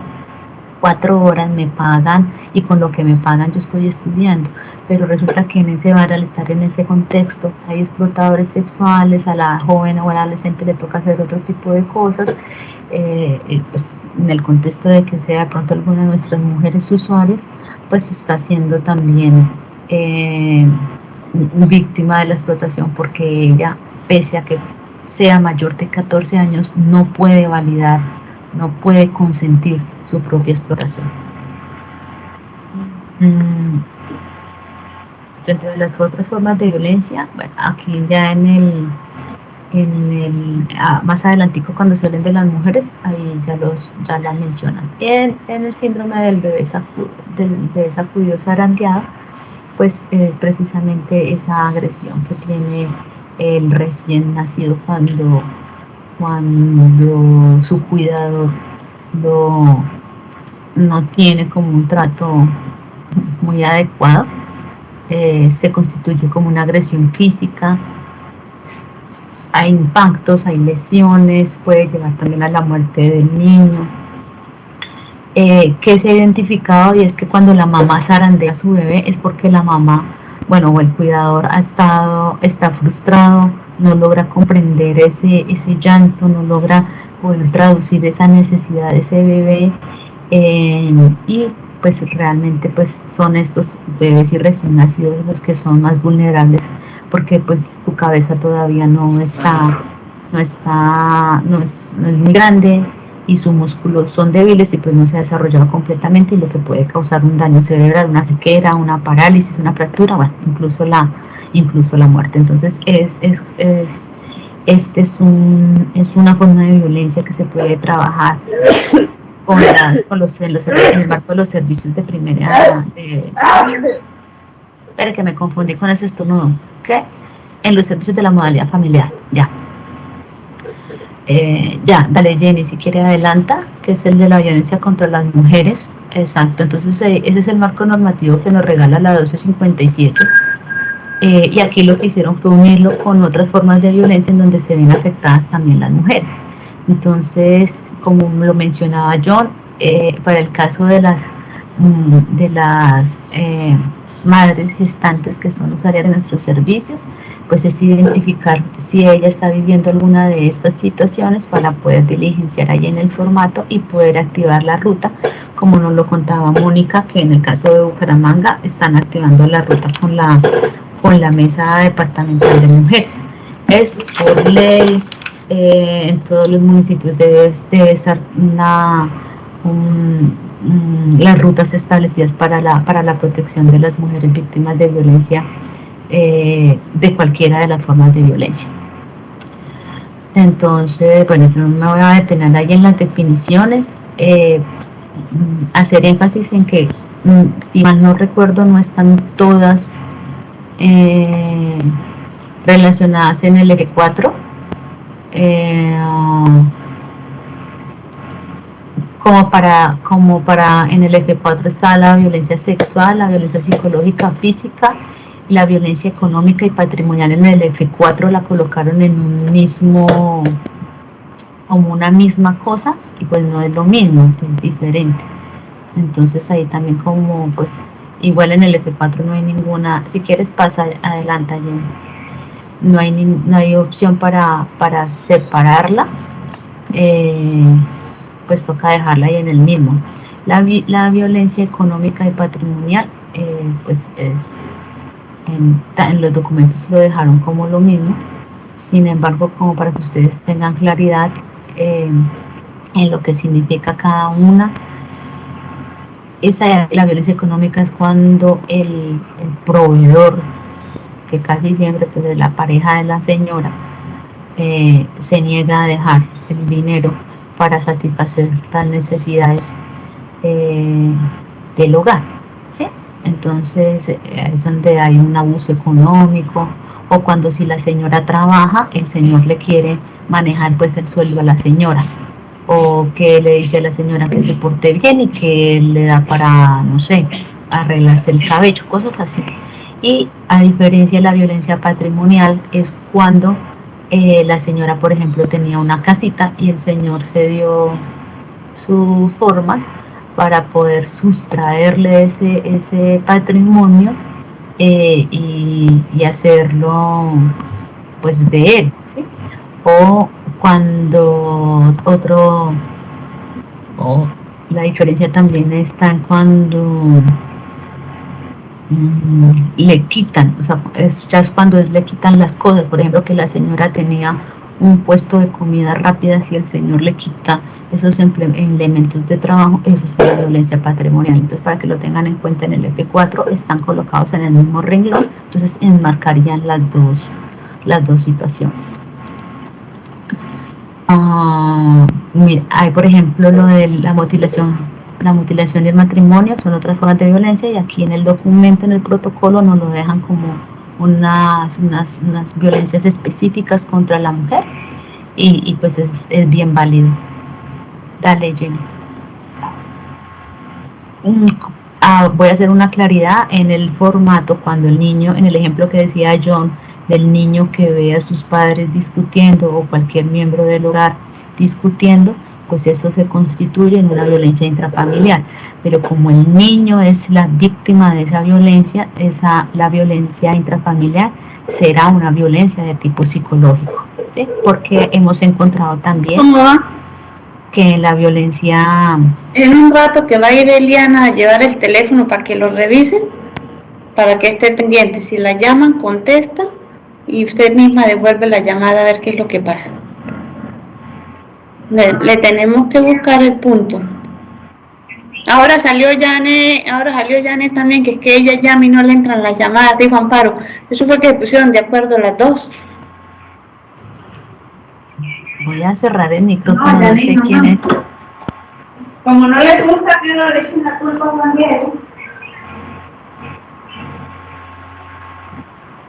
4 horas me pagan y con lo que me pagan yo estoy estudiando, pero resulta que en ese bar, al estar en ese contexto, hay explotadores sexuales, a la joven o al adolescente le toca hacer otro tipo de cosas, pues en el contexto de que sea de pronto alguna de nuestras mujeres usuarias, pues está siendo también víctima de la explotación, porque ella, pese a que sea mayor de 14 años, no puede validar, no puede consentir su propia explotación. Dentro de las otras formas de violencia, bueno, aquí ya más adelantico cuando se hablen de las mujeres, ahí ya la mencionan. En el síndrome del bebé sacudido zarandeado, pues precisamente esa agresión que tiene el recién nacido cuando su cuidador no tiene como un trato muy adecuado, se constituye como una agresión física, hay impactos, hay lesiones, puede llevar también a la muerte del niño. Que se ha identificado, y es que cuando la mamá zarandea a su bebé es porque la mamá, bueno, o el cuidador está frustrado, no logra comprender ese llanto, no logra poder traducir esa necesidad de ese bebé, y pues realmente pues son estos bebés y recién nacidos los que son más vulnerables, porque pues su cabeza todavía no es muy grande, y sus músculos son débiles y pues no se ha desarrollado completamente, y lo que puede causar un daño cerebral, una sequera, una parálisis, una fractura, bueno, incluso la muerte. Entonces es una forma de violencia que se puede trabajar en el marco de los servicios de primera. Espera que me confundí con ese estornudo. ¿Qué? En los servicios de la modalidad familiar. Ya. Ya, dale Jenny, si quiere adelanta, que es el de la violencia contra las mujeres. Exacto, entonces ese es el marco normativo que nos regala la 1257. Y aquí lo que hicieron fue unirlo con otras formas de violencia en donde se ven afectadas también las mujeres. Entonces, como lo mencionaba John, para el caso de las madres gestantes que son usuarias de nuestros servicios, pues es identificar si ella está viviendo alguna de estas situaciones para poder diligenciar ahí en el formato y poder activar la ruta, como nos lo contaba Mónica, que en el caso de Bucaramanga están activando la ruta con la mesa departamental de mujeres. Eso es por ley, en todos los municipios debe estar las rutas establecidas para la protección de las mujeres víctimas de violencia de cualquiera de las formas de violencia. Entonces, bueno, yo me voy a detener ahí en las definiciones, hacer énfasis en que, si mal no recuerdo, no están todas relacionadas en el eje 4. Como para en el eje 4 está la violencia sexual, la violencia psicológica, física, la violencia económica y patrimonial. En el eje 4 la colocaron en un mismo, como una misma cosa, y pues no es lo mismo, es diferente. Entonces ahí también, como pues igual en el F4 no hay ninguna, si quieres pasa adelante, no hay opción para separarla, pues toca dejarla ahí en el mismo. La violencia económica y patrimonial, pues en los documentos lo dejaron como lo mismo. Sin embargo, como para que ustedes tengan claridad en lo que significa cada una, la violencia económica es cuando el proveedor, que casi siempre pues es la pareja de la señora, se niega a dejar el dinero para satisfacer las necesidades del hogar, ¿sí? Entonces es donde hay un abuso económico, o cuando si la señora trabaja, el señor le quiere manejar pues el sueldo a la señora, o que le dice a la señora que se porte bien y que le da para, no sé, arreglarse el cabello, cosas así. Y a diferencia de la violencia patrimonial, es cuando la señora, por ejemplo, tenía una casita y el señor se dio sus formas para poder sustraerle ese patrimonio, y hacerlo pues de él, ¿sí? O cuando la diferencia también está en cuando le quitan, o sea, ya es cuando le quitan las cosas. Por ejemplo, que la señora tenía un puesto de comida rápida, si el señor le quita esos elementos de trabajo, eso es la violencia patrimonial. Entonces, para que lo tengan en cuenta, en el F4 están colocados en el mismo renglón, entonces enmarcarían las dos situaciones. Mira, hay por ejemplo lo de la mutilación y el matrimonio, son otras formas de violencia, y aquí en el documento, en el protocolo, nos lo dejan como unas violencias específicas contra la mujer, y pues es bien válido. Dale, Jenny. Voy a hacer una claridad en el formato. Cuando el niño, en el ejemplo que decía John, del niño que ve a sus padres discutiendo, o cualquier miembro del hogar discutiendo, pues eso se constituye en una violencia intrafamiliar. Pero como el niño es la víctima de esa violencia, la violencia intrafamiliar será una violencia de tipo psicológico, ¿sí? Porque hemos encontrado también que la violencia... En un rato que va a ir Eliana a llevar el teléfono para que lo revisen, para que esté pendiente. Si la llaman, contesta, y usted misma devuelve la llamada a ver qué es lo que pasa. Le tenemos que buscar el punto. Ahora salió Janet también, que es que ella llama y no le entran las llamadas, dijo Amparo. Eso fue que se pusieron de acuerdo las dos. Voy a cerrar el micrófono, no sé quién es. Como no les gusta que no le echen la culpa a Juan Diego.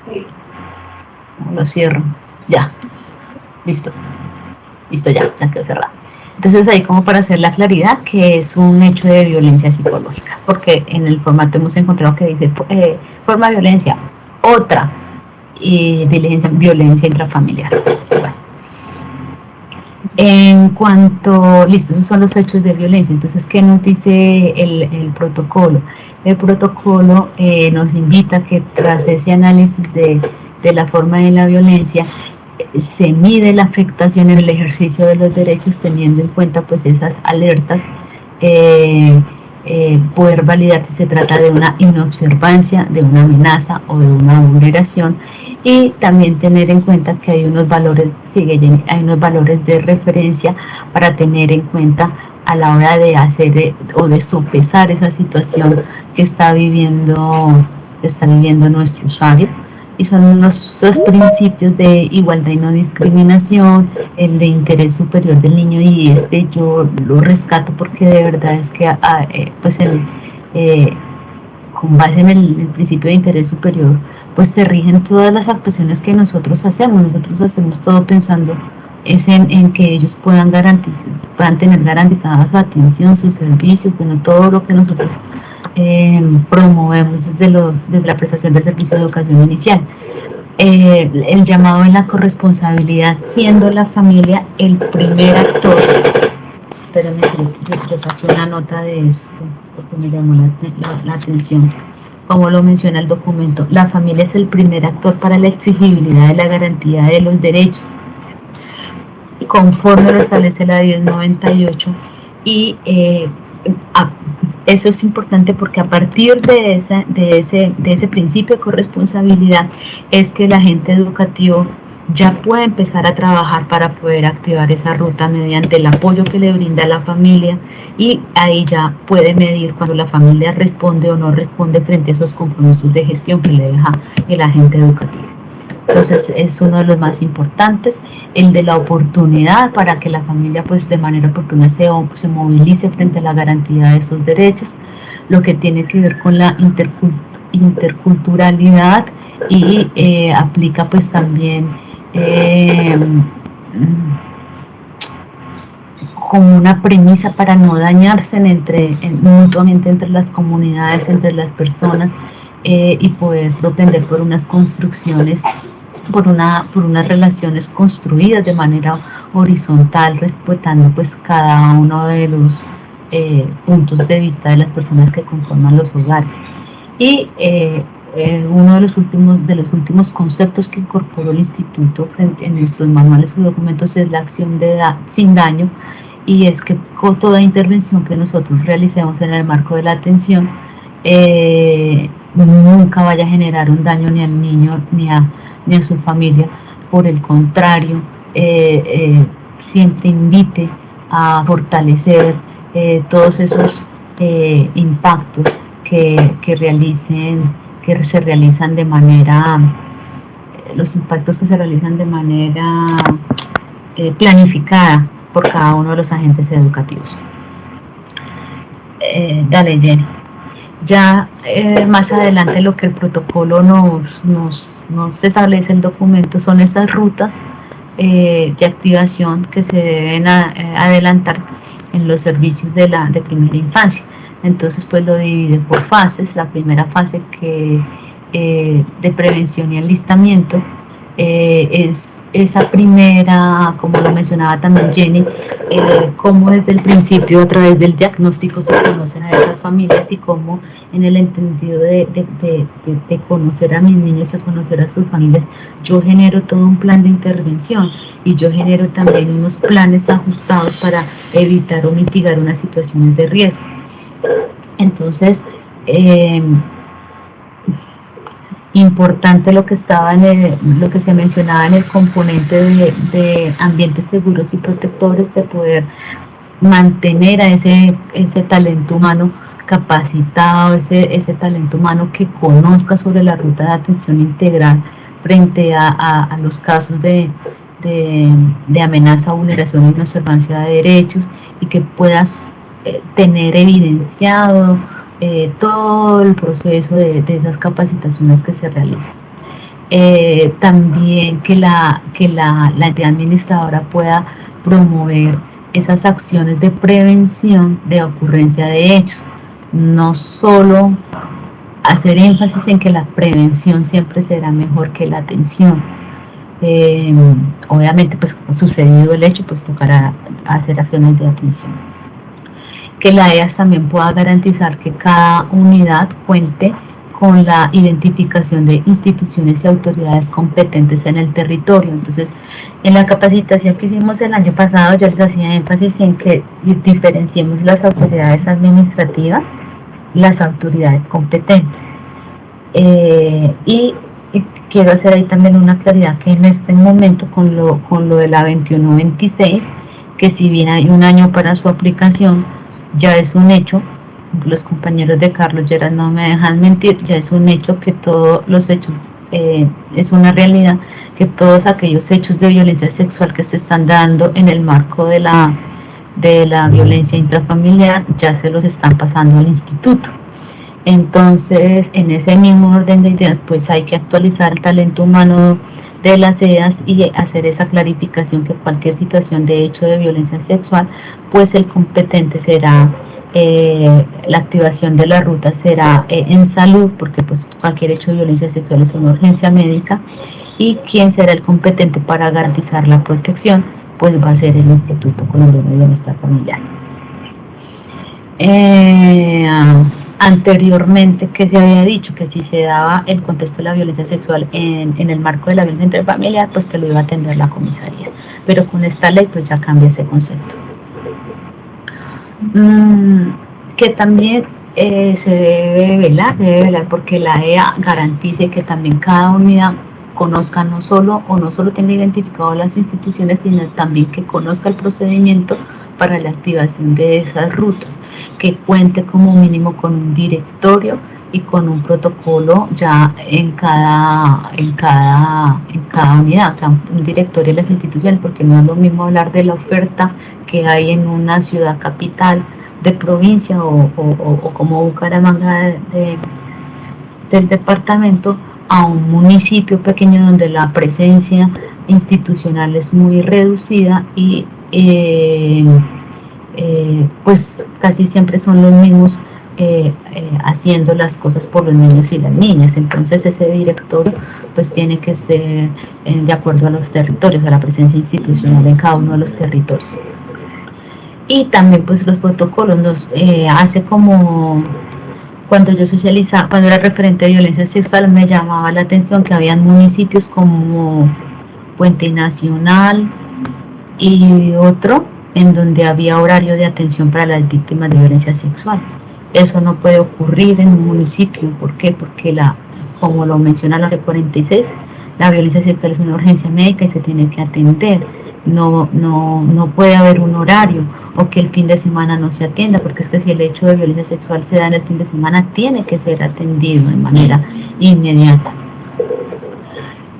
Sí. Lo cierro. Ya. Listo, ya quedó cerrado. Entonces ahí, como para hacer la claridad, que es un hecho de violencia psicológica, porque en el formato hemos encontrado que dice forma de violencia, otra, y violencia intrafamiliar. Bueno. En cuanto, listo, esos son los hechos de violencia. Entonces, ¿qué nos dice el protocolo? El protocolo nos invita a que, tras ese análisis de la forma de la violencia, se mide la afectación en el ejercicio de los derechos, teniendo en cuenta pues esas alertas, poder validar si se trata de una inobservancia, de una amenaza o de una vulneración, y también tener en cuenta que hay unos valores, hay unos valores de referencia para tener en cuenta a la hora de hacer o de sopesar esa situación que está viviendo nuestro usuario. y son los principios de igualdad y no discriminación, el de interés superior del niño, y yo lo rescato porque de verdad es que pues con base en el principio de interés superior, pues se rigen todas las actuaciones que nosotros hacemos todo pensando es en que ellos puedan tener garantizada su atención, su servicio, bueno, todo lo que nosotros promovemos desde la prestación de servicio de educación inicial. El llamado en la corresponsabilidad, siendo la familia el primer actor. Espérenme, yo saqué una nota de esto porque me llamó la atención. Como lo menciona el documento, la familia es el primer actor para la exigibilidad de la garantía de los derechos, conforme lo establece la 1098, y eso es importante porque a partir de ese principio de corresponsabilidad es que el agente educativo ya puede empezar a trabajar para poder activar esa ruta mediante el apoyo que le brinda la familia, y ahí ya puede medir cuando la familia responde o no responde frente a esos compromisos de gestión que le deja el agente educativo. Entonces es uno de los más importantes, el de la oportunidad para que la familia pues de manera oportuna se movilice frente a la garantía de esos derechos, lo que tiene que ver con la interculturalidad y aplica pues también como una premisa para no dañarse mutuamente entre las comunidades, entre las personas, y poder propender por unas construcciones, por unas relaciones construidas de manera horizontal, respetando pues cada uno de los puntos de vista de las personas que conforman los hogares. Y uno de los últimos conceptos que incorporó el Instituto en nuestros manuales y documentos es la acción sin daño, y es que con toda intervención que nosotros realicemos en el marco de la atención nunca vaya a generar un daño ni al niño ni a su familia. Por el contrario, siempre invite a fortalecer todos esos impactos que se realizan de manera, los impactos que se realizan de manera planificada por cada uno de los agentes educativos. Dale, Jenny. Ya más adelante lo que el protocolo nos establece el documento son esas rutas de activación que se deben adelantar en los servicios de primera infancia. Entonces pues lo divide por fases. La primera fase de prevención y enlistamiento es esa primera, como lo mencionaba también Jenny, cómo desde el principio a través del diagnóstico se conocen a esas familias, y cómo en el entendido de conocer a mis niños y conocer a sus familias, yo genero todo un plan de intervención y yo genero también unos planes ajustados para evitar o mitigar unas situaciones de riesgo. Entonces, importante lo que se mencionaba en el componente de ambientes seguros y protectores, de poder mantener a ese talento humano capacitado, ese talento humano que conozca sobre la ruta de atención integral frente a los casos de amenaza, vulneración e inobservancia de derechos, y que puedas tener evidenciado todo el proceso de esas capacitaciones que se realizan. También que la entidad administradora pueda promover esas acciones de prevención de ocurrencia de hechos, no solo hacer énfasis en que la prevención siempre será mejor que la atención. Obviamente pues sucedido el hecho pues tocará hacer acciones de atención. Que la EAS también pueda garantizar que cada unidad cuente con la identificación de instituciones y autoridades competentes en el territorio. Entonces, en la capacitación que hicimos el año pasado, yo les hacía énfasis en que diferenciemos las autoridades administrativas, las autoridades competentes. Y quiero hacer ahí también una claridad, que en este momento con lo de la 2126, que si bien hay un año para su aplicación, ya es un hecho, los compañeros de Carlos Lleras no me dejan mentir, ya es un hecho que todos los hechos es una realidad que todos aquellos hechos de violencia sexual que se están dando en el marco de la violencia intrafamiliar ya se los están pasando al instituto. Entonces, en ese mismo orden de ideas, pues hay que actualizar el talento humano de las EAS y hacer esa clarificación que cualquier situación de hecho de violencia sexual, pues el competente será, la activación de la ruta será en salud, porque pues cualquier hecho de violencia sexual es una urgencia médica, y quién será el competente para garantizar la protección, pues va a ser el Instituto Colombiano de Bienestar Familiar. Anteriormente, que se había dicho que si se daba el contexto de la violencia sexual en el marco de la violencia intrafamiliar, pues que lo iba a atender la comisaría, pero con esta ley pues ya cambia ese concepto. Que también se debe velar porque la EA garantice que también cada unidad conozca no solo tenga identificado las instituciones, sino también que conozca el procedimiento para la activación de esas rutas, que cuente como mínimo con un directorio y con un protocolo ya en cada unidad, un directorio de las instituciones, porque no es lo mismo hablar de la oferta que hay en una ciudad capital de provincia o como Bucaramanga del departamento, a un municipio pequeño donde la presencia institucional es muy reducida y pues casi siempre son los mismos haciendo las cosas por los niños y las niñas. Entonces ese directorio pues tiene que ser de acuerdo a los territorios, a la presencia institucional en cada uno de los territorios. Y también pues los protocolos nos hace como cuando yo socializaba, cuando era referente de violencia sexual, me llamaba la atención que habían municipios como Puente Nacional y otro en donde había horario de atención para las víctimas de violencia sexual. Eso no puede ocurrir en un municipio. ¿Por qué? Porque como lo menciona la C46, la violencia sexual es una urgencia médica y se tiene que atender. No puede haber un horario o que el fin de semana no se atienda, porque es que si el hecho de violencia sexual se da en el fin de semana, tiene que ser atendido de manera inmediata.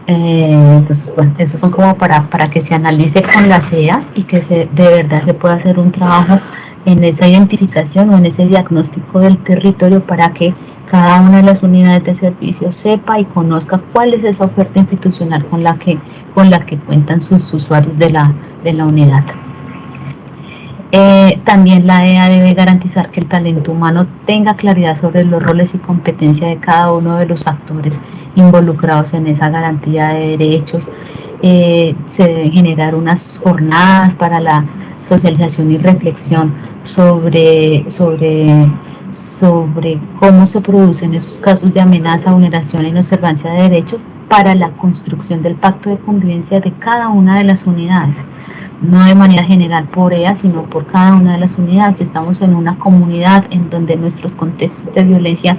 Entonces, bueno, eso son como para que se analice con las EAS y que de verdad se pueda hacer un trabajo en esa identificación o en ese diagnóstico del territorio para que cada una de las unidades de servicio sepa y conozca cuál es esa oferta institucional con la que cuentan sus usuarios de la unidad. También la EA debe garantizar que el talento humano tenga claridad sobre los roles y competencia de cada uno de los actores involucrados en esa garantía de derechos. Se deben generar unas jornadas para la socialización y reflexión sobre cómo se producen esos casos de amenaza, vulneración e inobservancia de derechos para la construcción del pacto de convivencia de cada una de las unidades. No de manera general por EA, sino por cada una de las unidades. Si estamos en una comunidad en donde nuestros contextos de violencia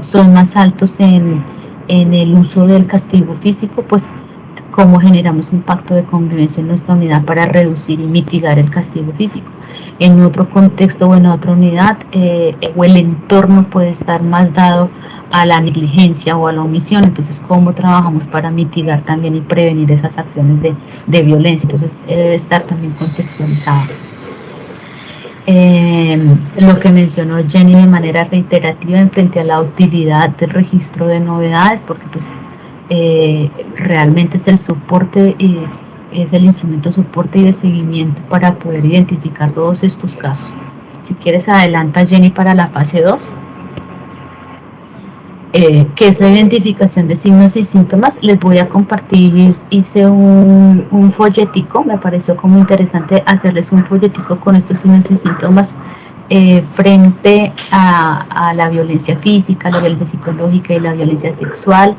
son más altos en el uso del castigo físico, pues cómo generamos un pacto de convivencia en nuestra unidad para reducir y mitigar el castigo físico. En otro contexto o en otra unidad, o el entorno puede estar más dado a la negligencia o a la omisión. Entonces, ¿cómo trabajamos para mitigar también y prevenir esas acciones de violencia? Entonces, debe estar también contextualizado. Lo que mencionó Jenny de manera reiterativa en frente a la utilidad del registro de novedades, porque pues realmente es el soporte y es el instrumento de soporte y de seguimiento para poder identificar todos estos casos. Si quieres, adelanta Jenny para la fase 2. Que es la identificación de signos y síntomas. Les voy a compartir, hice un folletico, me pareció como interesante hacerles un folletico con estos signos y síntomas frente a la violencia física, la violencia psicológica y la violencia sexual,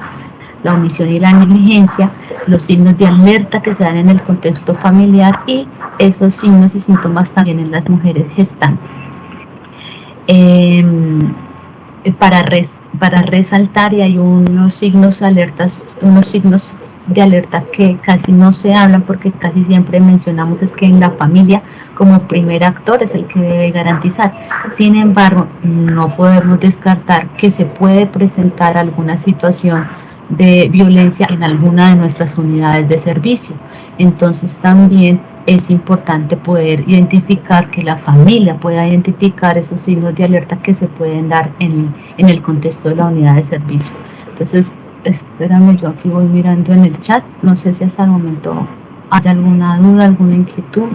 la omisión y la negligencia, los signos de alerta que se dan en el contexto familiar y esos signos y síntomas también en las mujeres gestantes. Para resaltar, y hay unos signos alertas, unos signos de alerta que casi no se hablan porque casi siempre mencionamos es que en la familia como primer actor es el que debe garantizar. Sin embargo, no podemos descartar que se puede presentar alguna situación de violencia en alguna de nuestras unidades de servicio. Entonces también es importante poder identificar, que la familia pueda identificar esos signos de alerta que se pueden dar en el contexto de la unidad de servicio. Entonces, espérame, yo aquí voy mirando en el chat, no sé si hasta el momento hay alguna duda, alguna inquietud.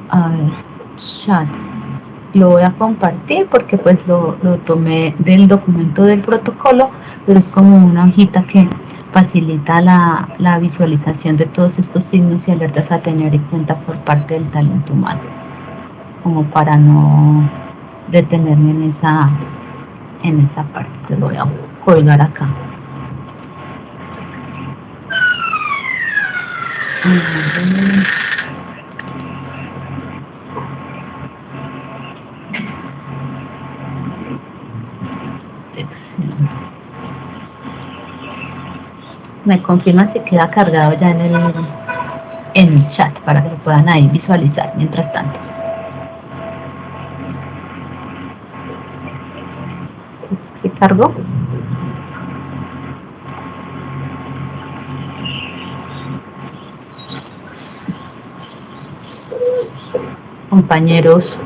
A ver, chat. Lo voy a compartir porque pues lo tomé del documento del protocolo, pero es como una hojita que facilita la visualización de todos estos signos y alertas a tener en cuenta por parte del talento humano, como para no detenerme en esa parte. Te lo voy a colgar acá. Me confirman si queda cargado ya en el chat para que lo puedan ahí visualizar mientras tanto. ¿Se cargó? Compañeros.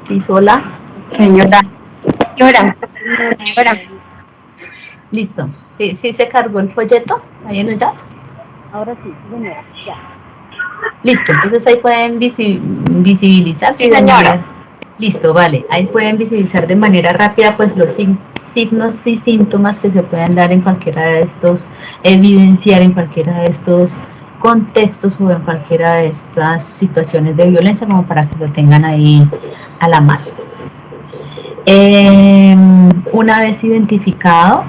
¿Sí, sola? Señora. Listo. ¿Sí se cargó el folleto ahí en el chat? Ahora sí, señora, ya. Listo, entonces ahí pueden visibilizar. Sí, señora. Listo, vale. Ahí pueden visibilizar de manera rápida pues los signos y síntomas que se pueden dar en cualquiera de estos, evidenciar en cualquiera de estos contextos o en cualquiera de estas situaciones de violencia, como para que lo tengan ahí a la mano. Una vez identificado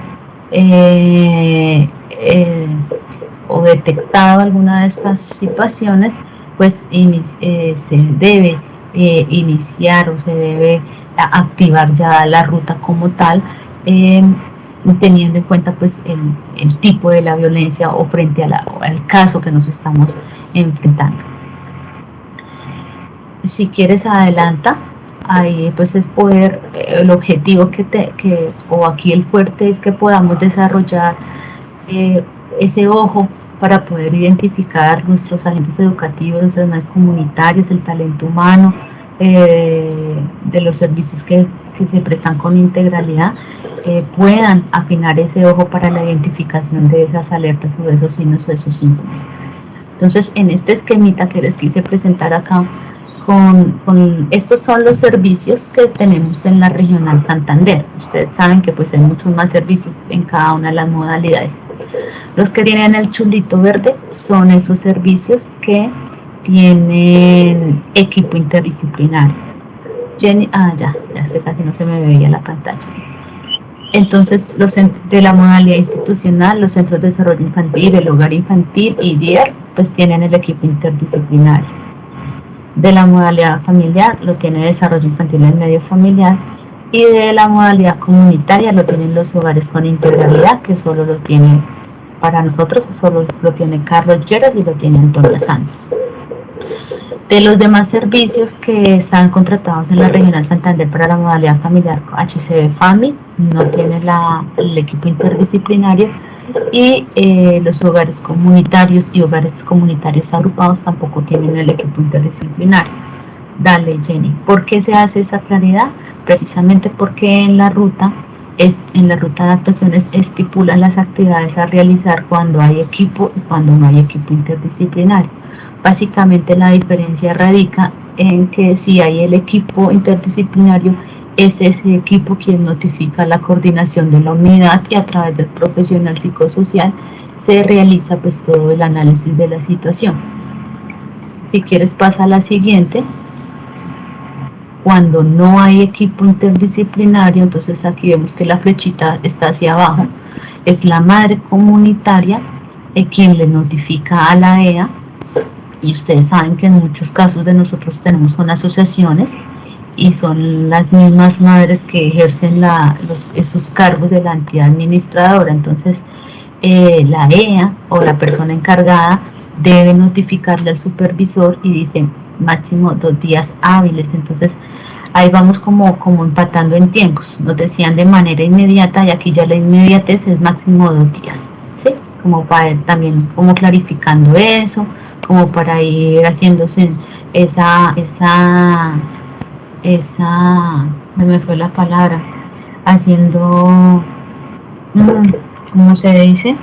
o detectado alguna de estas situaciones, pues se debe iniciar o se debe activar ya la ruta como tal, teniendo en cuenta pues el tipo de la violencia o frente al caso que nos estamos enfrentando. Si quieres, adelanta. Ahí pues es poder, el objetivo o aquí el fuerte es que podamos desarrollar ese ojo para poder identificar nuestros agentes educativos, nuestras redes comunitarias, el talento humano, de los servicios que se prestan con integralidad, puedan afinar ese ojo para la identificación de esas alertas o de esos signos o de esos síntomas. Entonces, en este esquemita que les quise presentar acá, estos son los servicios que tenemos en la Regional Santander. Ustedes saben que pues hay muchos más servicios en cada una de las modalidades. Los que tienen el chulito verde son esos servicios que tienen equipo interdisciplinario. Jenny, ya es que casi no se me veía la pantalla. Entonces, de la modalidad institucional, los centros de desarrollo infantil, el hogar infantil y DIER, pues tienen el equipo interdisciplinario. De la modalidad familiar lo tiene desarrollo infantil en medio familiar, y de la modalidad comunitaria lo tienen los hogares con integralidad, que solo lo tiene para nosotros, solo lo tiene Carlos Lleras y lo tiene Antonia Santos. De los demás servicios que están contratados en la Regional Santander para la modalidad familiar, HCB Family no tiene el equipo interdisciplinario, y los hogares comunitarios y hogares comunitarios agrupados tampoco tienen el equipo interdisciplinario. Dale, Jenny. ¿Por qué se hace esa claridad? Precisamente porque en la ruta de actuaciones estipulan las actividades a realizar cuando hay equipo y cuando no hay equipo interdisciplinario. Básicamente la diferencia radica en que si hay el equipo interdisciplinario, es ese equipo quien notifica la coordinación de la unidad, y a través del profesional psicosocial se realiza pues todo el análisis de la situación. Si quieres, pasa a la siguiente. Cuando no hay equipo interdisciplinario, entonces aquí vemos que la flechita está hacia abajo, es la madre comunitaria quien le notifica a la EA, y ustedes saben que en muchos casos de nosotros tenemos unas asociaciones y son las mismas madres que ejercen esos cargos de la entidad administradora. Entonces, la EA o la persona encargada debe notificarle al supervisor y dice máximo 2 días hábiles. Entonces, ahí vamos como empatando en tiempos. Nos decían de manera inmediata y aquí ya la inmediatez es máximo 2 días, ¿sí? Como para ir también como clarificando eso, como para ir haciéndose no me fue la palabra, haciendo, ¿cómo se dice?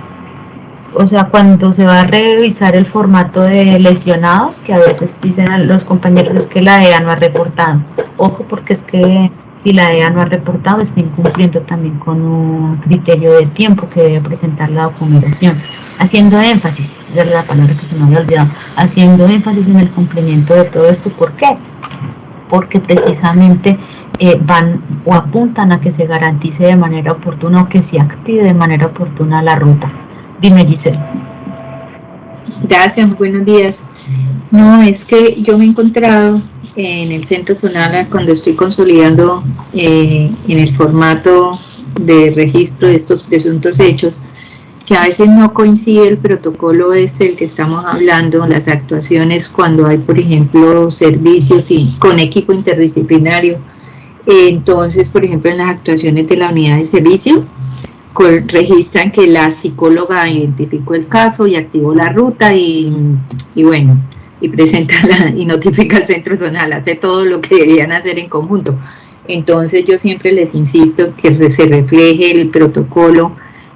O sea, cuando se va a revisar el formato de lesionados, que a veces dicen a los compañeros es que la DEA no ha reportado. Ojo, porque es que si la DEA no ha reportado, está incumpliendo también con un criterio de tiempo que debe presentar la documentación. Haciendo énfasis, es la palabra que se me había olvidado, haciendo énfasis en el cumplimiento de todo esto. ¿Por qué? Porque precisamente van o apuntan a que se garantice de manera oportuna o que se active de manera oportuna la ruta. Dime, Giselle. Gracias, buenos días. No, es que yo me he encontrado en el centro zonal cuando estoy consolidando en el formato de registro de estos presuntos hechos, que a veces no coincide el protocolo del que estamos hablando, las actuaciones cuando hay, por ejemplo, servicios y con equipo interdisciplinario. Entonces, por ejemplo, en las actuaciones de la unidad de servicio, registran que la psicóloga identificó el caso y activó la ruta y bueno, y presenta y notifica al centro zonal, hace todo lo que debían hacer en conjunto. Entonces yo siempre les insisto que se refleje el protocolo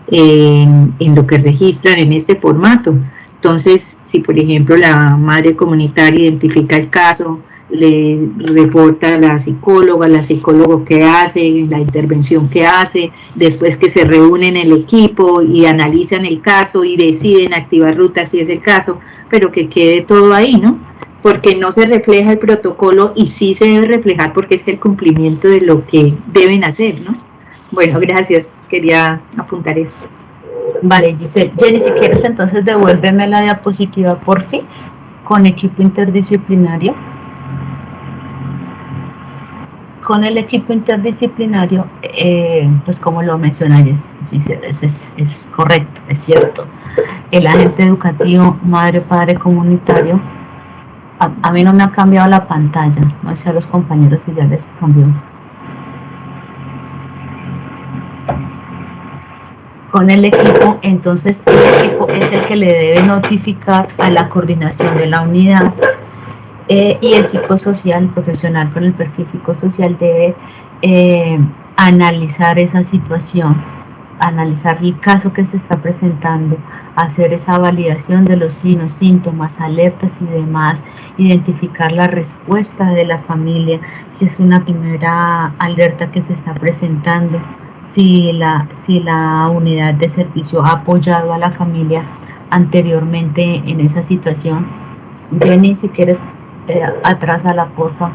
en lo que registran en este formato. Entonces, si por ejemplo la madre comunitaria identifica el caso, le reporta a la psicólogo qué hace, la intervención que hace, después que se reúnen el equipo y analizan el caso y deciden activar rutas si es el caso, pero que quede todo ahí, ¿no? Porque no se refleja el protocolo y sí se debe reflejar porque es el cumplimiento de lo que deben hacer, ¿no? Bueno, gracias, quería apuntar eso. Vale, Giselle. Jenny, si quieres entonces devuélveme la diapositiva por fin, con equipo interdisciplinario. Con el equipo interdisciplinario, pues como lo menciona Giselle, es correcto, es cierto. El agente educativo, madre, padre comunitario, a mí no me ha cambiado la pantalla, no sé a los compañeros si ya les cambió. Con el equipo, entonces el equipo es el que le debe notificar a la coordinación de la unidad. Y el psicosocial, profesional con el perfil psicosocial, debe analizar esa situación, analizar el caso que se está presentando, hacer esa validación de los signos, síntomas, alertas y demás, identificar la respuesta de la familia, si es una primera alerta que se está presentando, si la unidad de servicio ha apoyado a la familia anteriormente en esa situación. Jenny, si quieres, atrásala, porfa.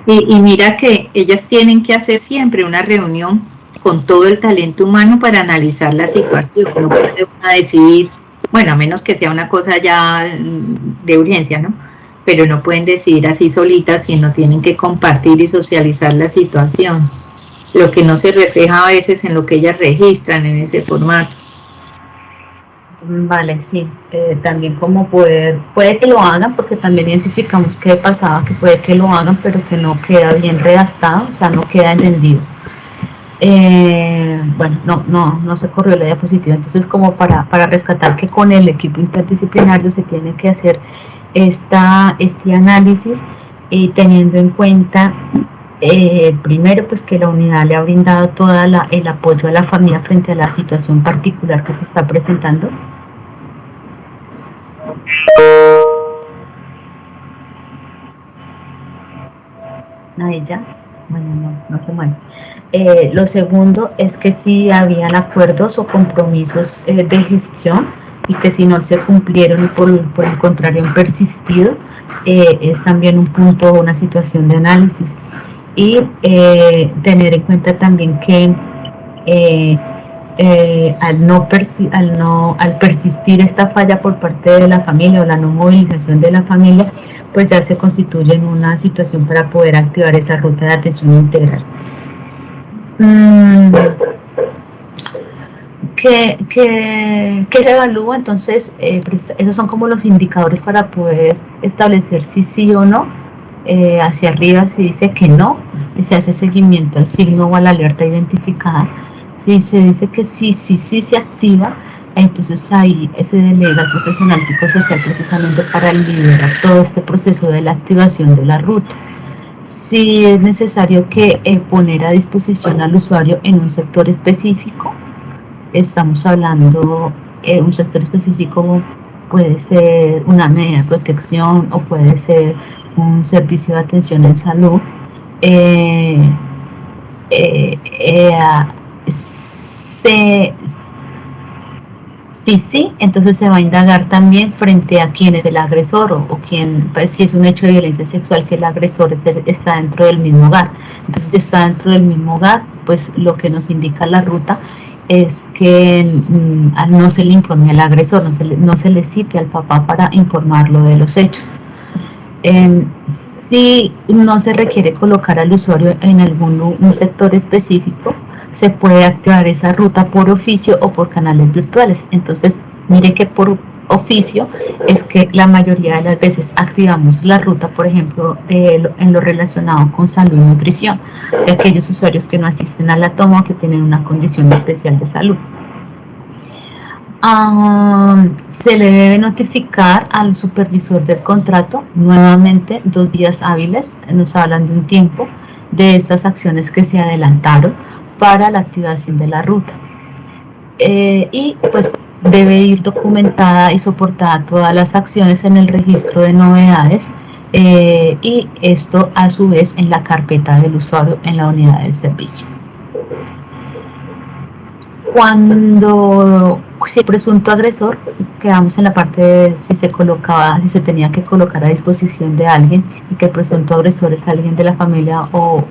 Y mira que ellas tienen que hacer siempre una reunión con todo el talento humano para analizar la situación. No puede uno decidir, bueno, a menos que sea una cosa ya de urgencia, ¿no? Pero no pueden decidir así solitas, sino tienen que compartir y socializar la situación. Lo que no se refleja a veces en lo que ellas registran en ese formato. Vale, sí, también como puede que lo hagan, porque también identificamos que pasaba, que puede que lo hagan, pero que no queda bien redactado, o sea, no queda entendido. Bueno, no se corrió la diapositiva, entonces como para rescatar que con el equipo interdisciplinario se tiene que hacer este análisis, teniendo en cuenta primero pues que la unidad le ha brindado todo el apoyo a la familia frente a la situación particular que se está presentando. Ahí ya, bueno, no se mueve. Lo segundo es que si habían acuerdos o compromisos de gestión y que si no se cumplieron y por el contrario han persistido, es también un punto, una situación de análisis. Y tener en cuenta también que al persistir esta falla por parte de la familia o la no movilización de la familia, pues ya se constituye en una situación para poder activar esa ruta de atención integral. ¿Qué se evalúa? Entonces, pues esos son como los indicadores para poder establecer si sí o no. Hacia arriba si dice que no, y se hace seguimiento al signo o a la alerta identificada. Si se dice que sí se activa, entonces ahí se delega al profesional psicosocial precisamente para liderar todo este proceso de la activación de la ruta. Si es necesario que poner a disposición al usuario en un sector específico, estamos hablando un sector específico puede ser una medida de protección o puede ser un servicio de atención en salud. Sí, entonces se va a indagar también frente a quién es el agresor o quién, pues, si es un hecho de violencia sexual, si el agresor está dentro del mismo hogar. Entonces, si está dentro del mismo hogar, pues lo que nos indica la ruta es que no se le informe al agresor, no se le cite al papá para informarlo de los hechos. Si no se requiere colocar al usuario en un sector específico, se puede activar esa ruta por oficio o por canales virtuales. Entonces, mire que por oficio es que la mayoría de las veces activamos la ruta, por ejemplo, en lo relacionado con salud y nutrición, de aquellos usuarios que no asisten a la toma o que tienen una condición especial de salud. Se le debe notificar al supervisor del contrato nuevamente 2 días hábiles, nos hablan de un tiempo, de estas acciones que se adelantaron para la activación de la ruta. Y pues debe ir documentada y soportada todas las acciones en el registro de novedades y esto a su vez en la carpeta del usuario en la unidad del servicio. Cuando si el presunto agresor, quedamos en la parte de si se tenía que colocar a disposición de alguien y que el presunto agresor es alguien de la familia o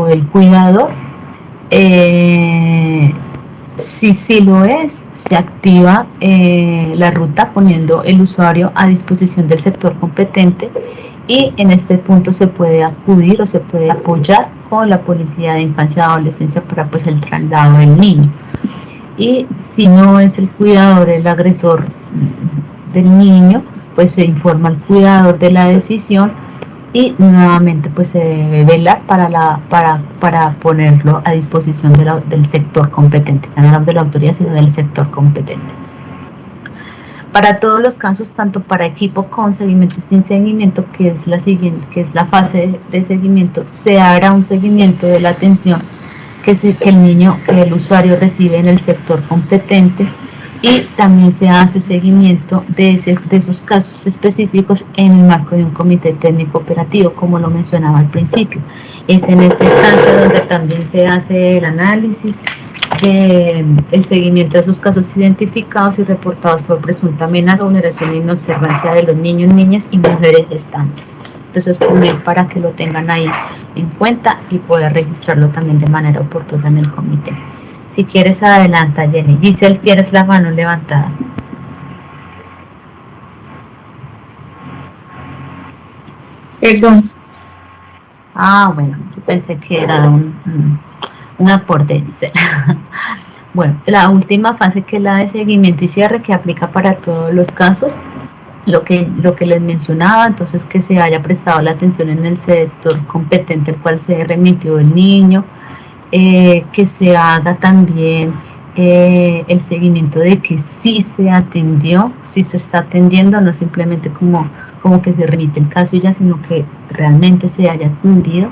el cuidador, si lo es, se activa la ruta poniendo el usuario a disposición del sector competente y en este punto se puede acudir o se puede apoyar con la policía de infancia y adolescencia para pues el traslado del niño. Y si no es el cuidador el agresor del niño, pues se informa al cuidador de la decisión y nuevamente pues se debe velar para ponerlo a disposición del sector competente, no de la autoridad sino del sector competente. Para todos los casos, tanto para equipo con seguimiento y sin seguimiento, que es la siguiente, que es la fase de seguimiento, se hará un seguimiento de la atención que el usuario recibe en el sector competente y también se hace seguimiento de esos casos específicos en el marco de un comité técnico operativo, como lo mencionaba al principio. Es en esta instancia donde también se hace el análisis, el seguimiento de esos casos identificados y reportados por presunta amenaza, vulneración e inobservancia de los niños, niñas y mujeres gestantes. Entonces, para que lo tengan ahí en cuenta y poder registrarlo también de manera oportuna en el comité. Si quieres, adelanta, Jenny. Giselle, tienes la mano levantada. Perdón. Bueno, yo pensé que era un aporte, Giselle. Bueno, la última fase, que es la de seguimiento y cierre, que aplica para todos los casos. Lo que les mencionaba, entonces que se haya prestado la atención en el sector competente al cual se remitió el niño, que se haga también el seguimiento de que sí se atendió, sí se está atendiendo, no simplemente como que se remite el caso y ya, sino que realmente se haya atendido.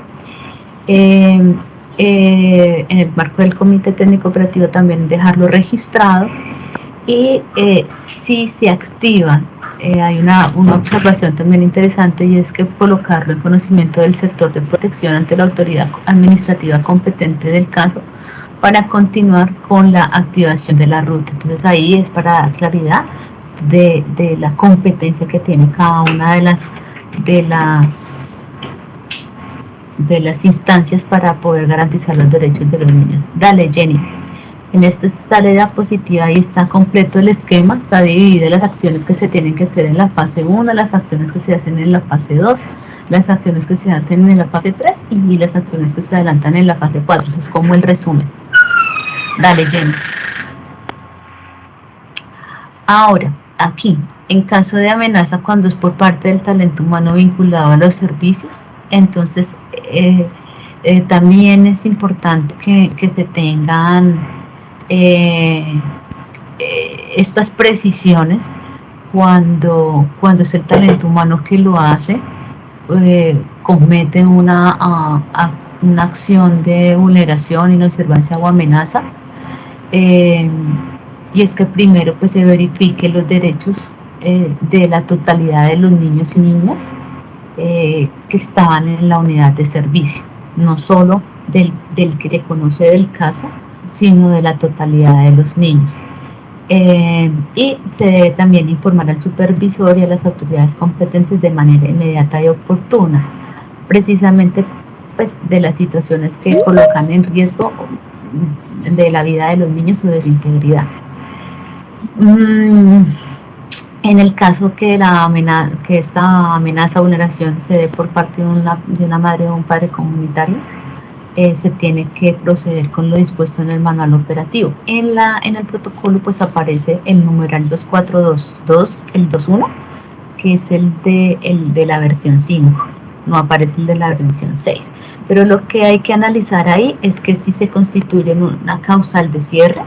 En el marco del comité técnico operativo también dejarlo registrado y si se activa. Hay una observación también interesante y es que colocarlo en conocimiento del sector de protección ante la autoridad administrativa competente del caso para continuar con la activación de la ruta. Entonces ahí es para dar claridad de la competencia que tiene cada una de las instancias para poder garantizar los derechos de los niños. Dale, Jenny. En esta diapositiva ahí está completo el esquema, está dividida las acciones que se tienen que hacer en la fase 1, las acciones que se hacen en la fase 2, las acciones que se hacen en la fase 3 y las acciones que se adelantan en la fase 4. Eso es como el resumen. Dale, Jenny. Ahora, aquí, en caso de amenaza cuando es por parte del talento humano vinculado a los servicios, entonces también es importante que se tengan estas precisiones cuando es el talento humano que lo hace, comete una acción de vulneración, inobservancia o amenaza, y es que primero pues se verifique los derechos de la totalidad de los niños y niñas que estaban en la unidad de servicio, no solo del que se conoce del caso, sino de la totalidad de los niños. Y se debe también informar al supervisor y a las autoridades competentes de manera inmediata y oportuna, precisamente pues de las situaciones que colocan en riesgo de la vida de los niños o de su integridad. En el caso que esta amenaza o vulneración se dé por parte de una madre o un padre comunitario, se tiene que proceder con lo dispuesto en el manual operativo. En el protocolo pues aparece el numeral 2422, el 21, que es el de la versión 5, no aparece el de la versión 6. Pero lo que hay que analizar ahí es que si se constituye una causal de cierre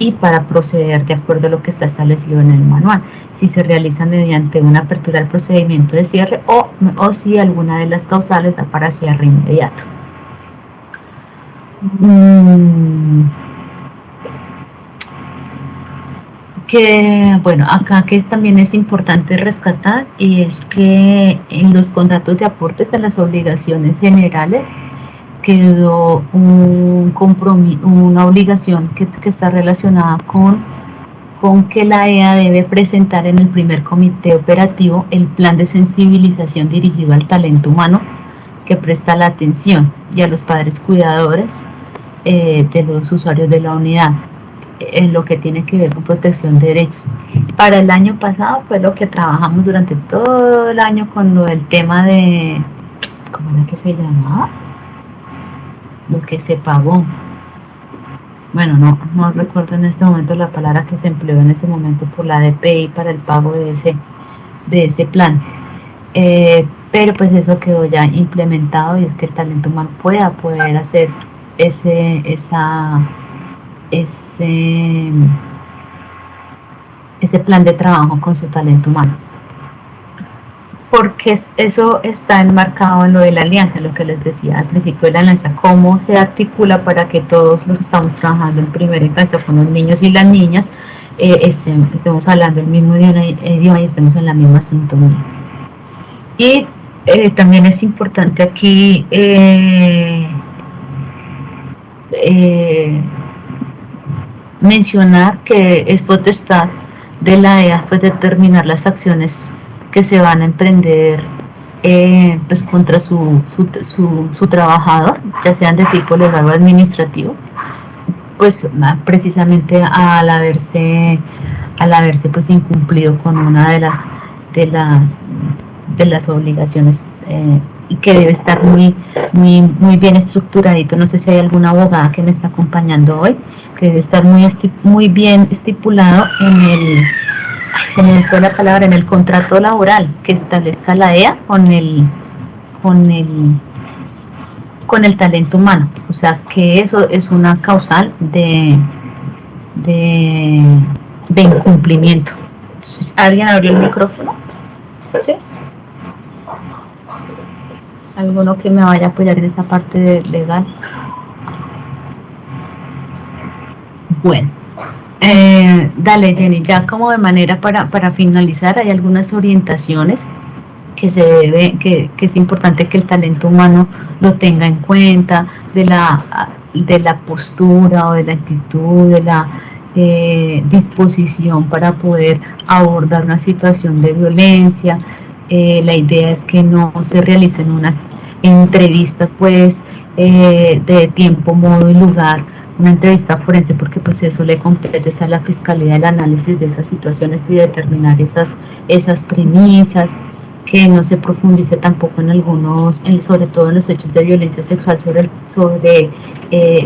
y para proceder de acuerdo a lo que está establecido en el manual, si se realiza mediante una apertura del procedimiento de cierre o si alguna de las causales da para cierre inmediato. Bueno, acá que también es importante rescatar y es que en los contratos de aportes a las obligaciones generales quedó un compromiso, una obligación que está relacionada con que la EA debe presentar en el primer comité operativo el plan de sensibilización dirigido al talento humano que presta la atención y a los padres cuidadores de los usuarios de la unidad, en lo que tiene que ver con protección de derechos. Para el año pasado fue lo que trabajamos durante todo el año con lo del tema de, ¿cómo era que se llamaba? Lo que se pagó. Bueno, no recuerdo en este momento la palabra que se empleó en ese momento por la DPI para el pago de ese plan. Pero pues eso quedó ya implementado y es que el talento humano pueda poder hacer ese plan de trabajo con su talento humano. Porque eso está enmarcado en lo de la alianza, lo que les decía al principio de la alianza, cómo se articula para que todos los que estamos trabajando en primera instancia con los niños y las niñas estemos hablando el mismo idioma y estemos en la misma sintonía. Y también es importante aquí mencionar que es potestad de la EA pues determinar las acciones que se van a emprender pues contra su trabajador, ya sean de tipo legal o administrativo, pues precisamente al haberse pues incumplido con una de las obligaciones y que debe estar muy bien estructuradito. No sé si hay alguna abogada que me está acompañando hoy, que debe estar muy bien estipulado en el contrato laboral que establezca la EA con el talento humano. O sea que eso es una causal de incumplimiento. ¿Alguien abrió el micrófono? ¿Sí? ¿Alguno que me vaya a apoyar en esa parte legal? Bueno. Dale, Jenny, ya como de manera para finalizar, hay algunas orientaciones que es importante que el talento humano lo tenga en cuenta, de la postura o de la actitud, de la disposición para poder abordar una situación de violencia. La idea es que no se realicen unas entrevistas pues de tiempo, modo y lugar una entrevista forense, porque pues eso le compete a la fiscalía el análisis de esas situaciones y determinar esas premisas, que no se profundice tampoco en algunos, sobre todo en los hechos de violencia sexual, sobre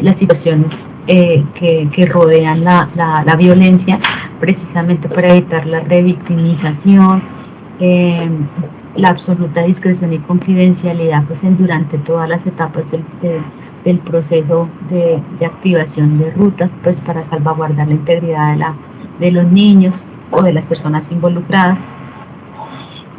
las situaciones que rodean la violencia, precisamente para evitar la revictimización, la absoluta discreción y confidencialidad pues durante todas las etapas del proceso de activación de rutas, pues para salvaguardar la integridad de los niños o de las personas involucradas.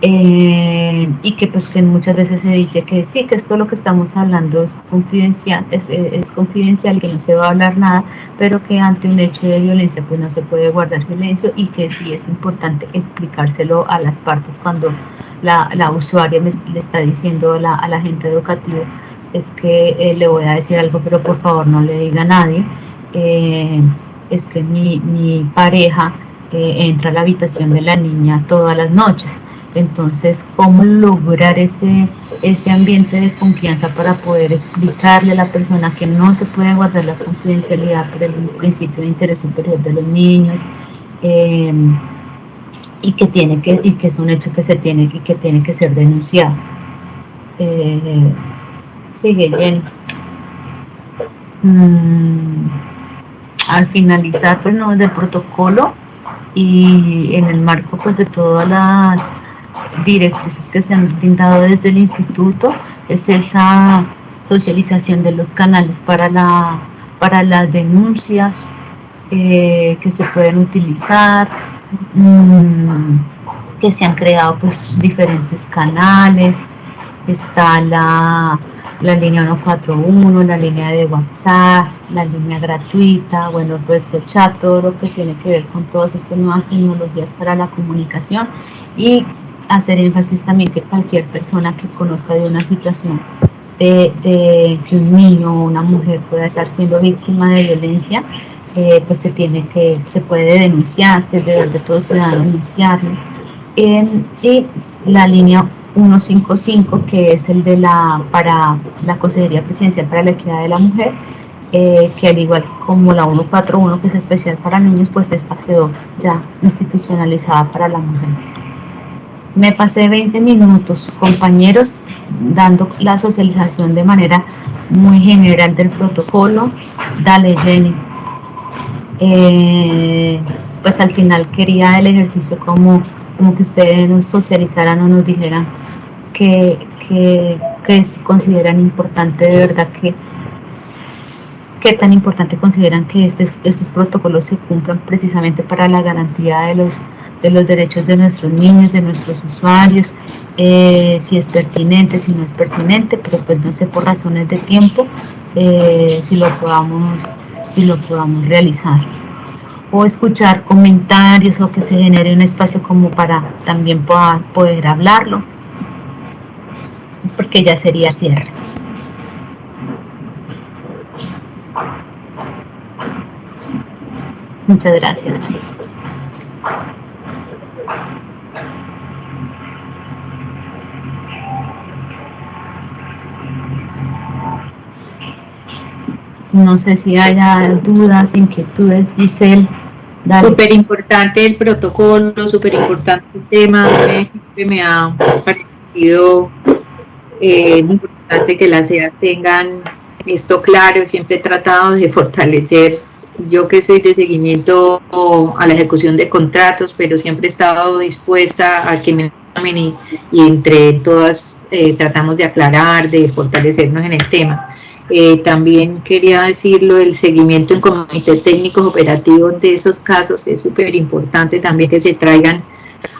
Y que pues que muchas veces se dice que sí, que esto lo que estamos hablando es confidencial, es confidencial, que no se va a hablar nada, pero que ante un hecho de violencia pues no se puede guardar silencio, y que sí es importante explicárselo a las partes cuando la usuaria le está diciendo a la agente educativo, es que le voy a decir algo, pero por favor no le diga a nadie, es que mi pareja entra a la habitación de la niña todas las noches. Entonces, ¿cómo lograr ese ambiente de confianza para poder explicarle a la persona que no se puede guardar la confidencialidad por el principio de interés superior de los niños, y que es un hecho que tiene que ser denunciado? Sigue, Jenny. Al finalizar pues, ¿no?, del protocolo y en el marco pues de todas las directrices que se han brindado desde el instituto, es esa socialización de los canales para las denuncias que se pueden utilizar, que se han creado pues diferentes canales. Está la línea 141, la línea de WhatsApp, la línea gratuita, bueno, pues el chat, todo lo que tiene que ver con todas estas nuevas tecnologías para la comunicación, y hacer énfasis también que cualquier persona que conozca de una situación de que un niño o una mujer pueda estar siendo víctima de violencia, pues se puede denunciar, que es deber de todo ciudadano denunciarlo. Y la línea 155, que es el de para la Consejería Presidencial para la Equidad de la Mujer, que al igual como la 141, que es especial para niños, pues esta quedó ya institucionalizada para la mujer. Me pasé 20 minutos, compañeros, dando la socialización de manera muy general del protocolo. Dale, Jenny. Pues al final quería el ejercicio como que ustedes nos socializaran o nos dijeran que consideran importante, de verdad, qué tan importante consideran que estos protocolos se cumplan precisamente para la garantía de los derechos de nuestros niños, de nuestros usuarios, si es pertinente, si no es pertinente, pero pues no sé, por razones de tiempo, si lo podamos realizar, o escuchar comentarios, o que se genere un espacio como para también poder hablarlo, porque ya sería cierre. Muchas gracias. No sé si haya dudas, inquietudes, Giselle. Súper importante el protocolo, súper importante el tema. Siempre me ha parecido muy importante que las CEAs tengan esto claro. Siempre he tratado de fortalecer, yo que soy de seguimiento a la ejecución de contratos, pero siempre he estado dispuesta a que me llamen y entre todas tratamos de aclarar, de fortalecernos en el tema. También quería decirlo, el seguimiento en comités técnicos operativos de esos casos es súper importante también, que se traigan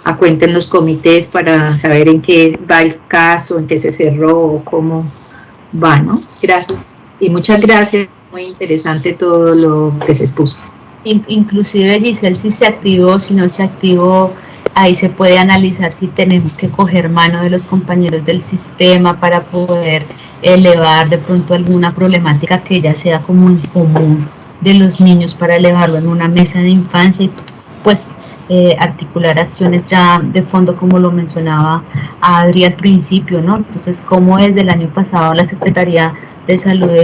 a cuenta en los comités para saber en qué va el caso, en qué se cerró o cómo va, ¿no? Gracias. Y muchas gracias, muy interesante todo lo que se expuso. Inclusive, Giselle, si se activó o si no se activó, ahí se puede analizar si tenemos que coger mano de los compañeros del sistema para poder elevar de pronto alguna problemática que ya sea como en común de los niños, para elevarlo en una mesa de infancia y pues articular acciones ya de fondo, como lo mencionaba Adri al principio, ¿no? Entonces, como desde el año pasado la Secretaría de Salud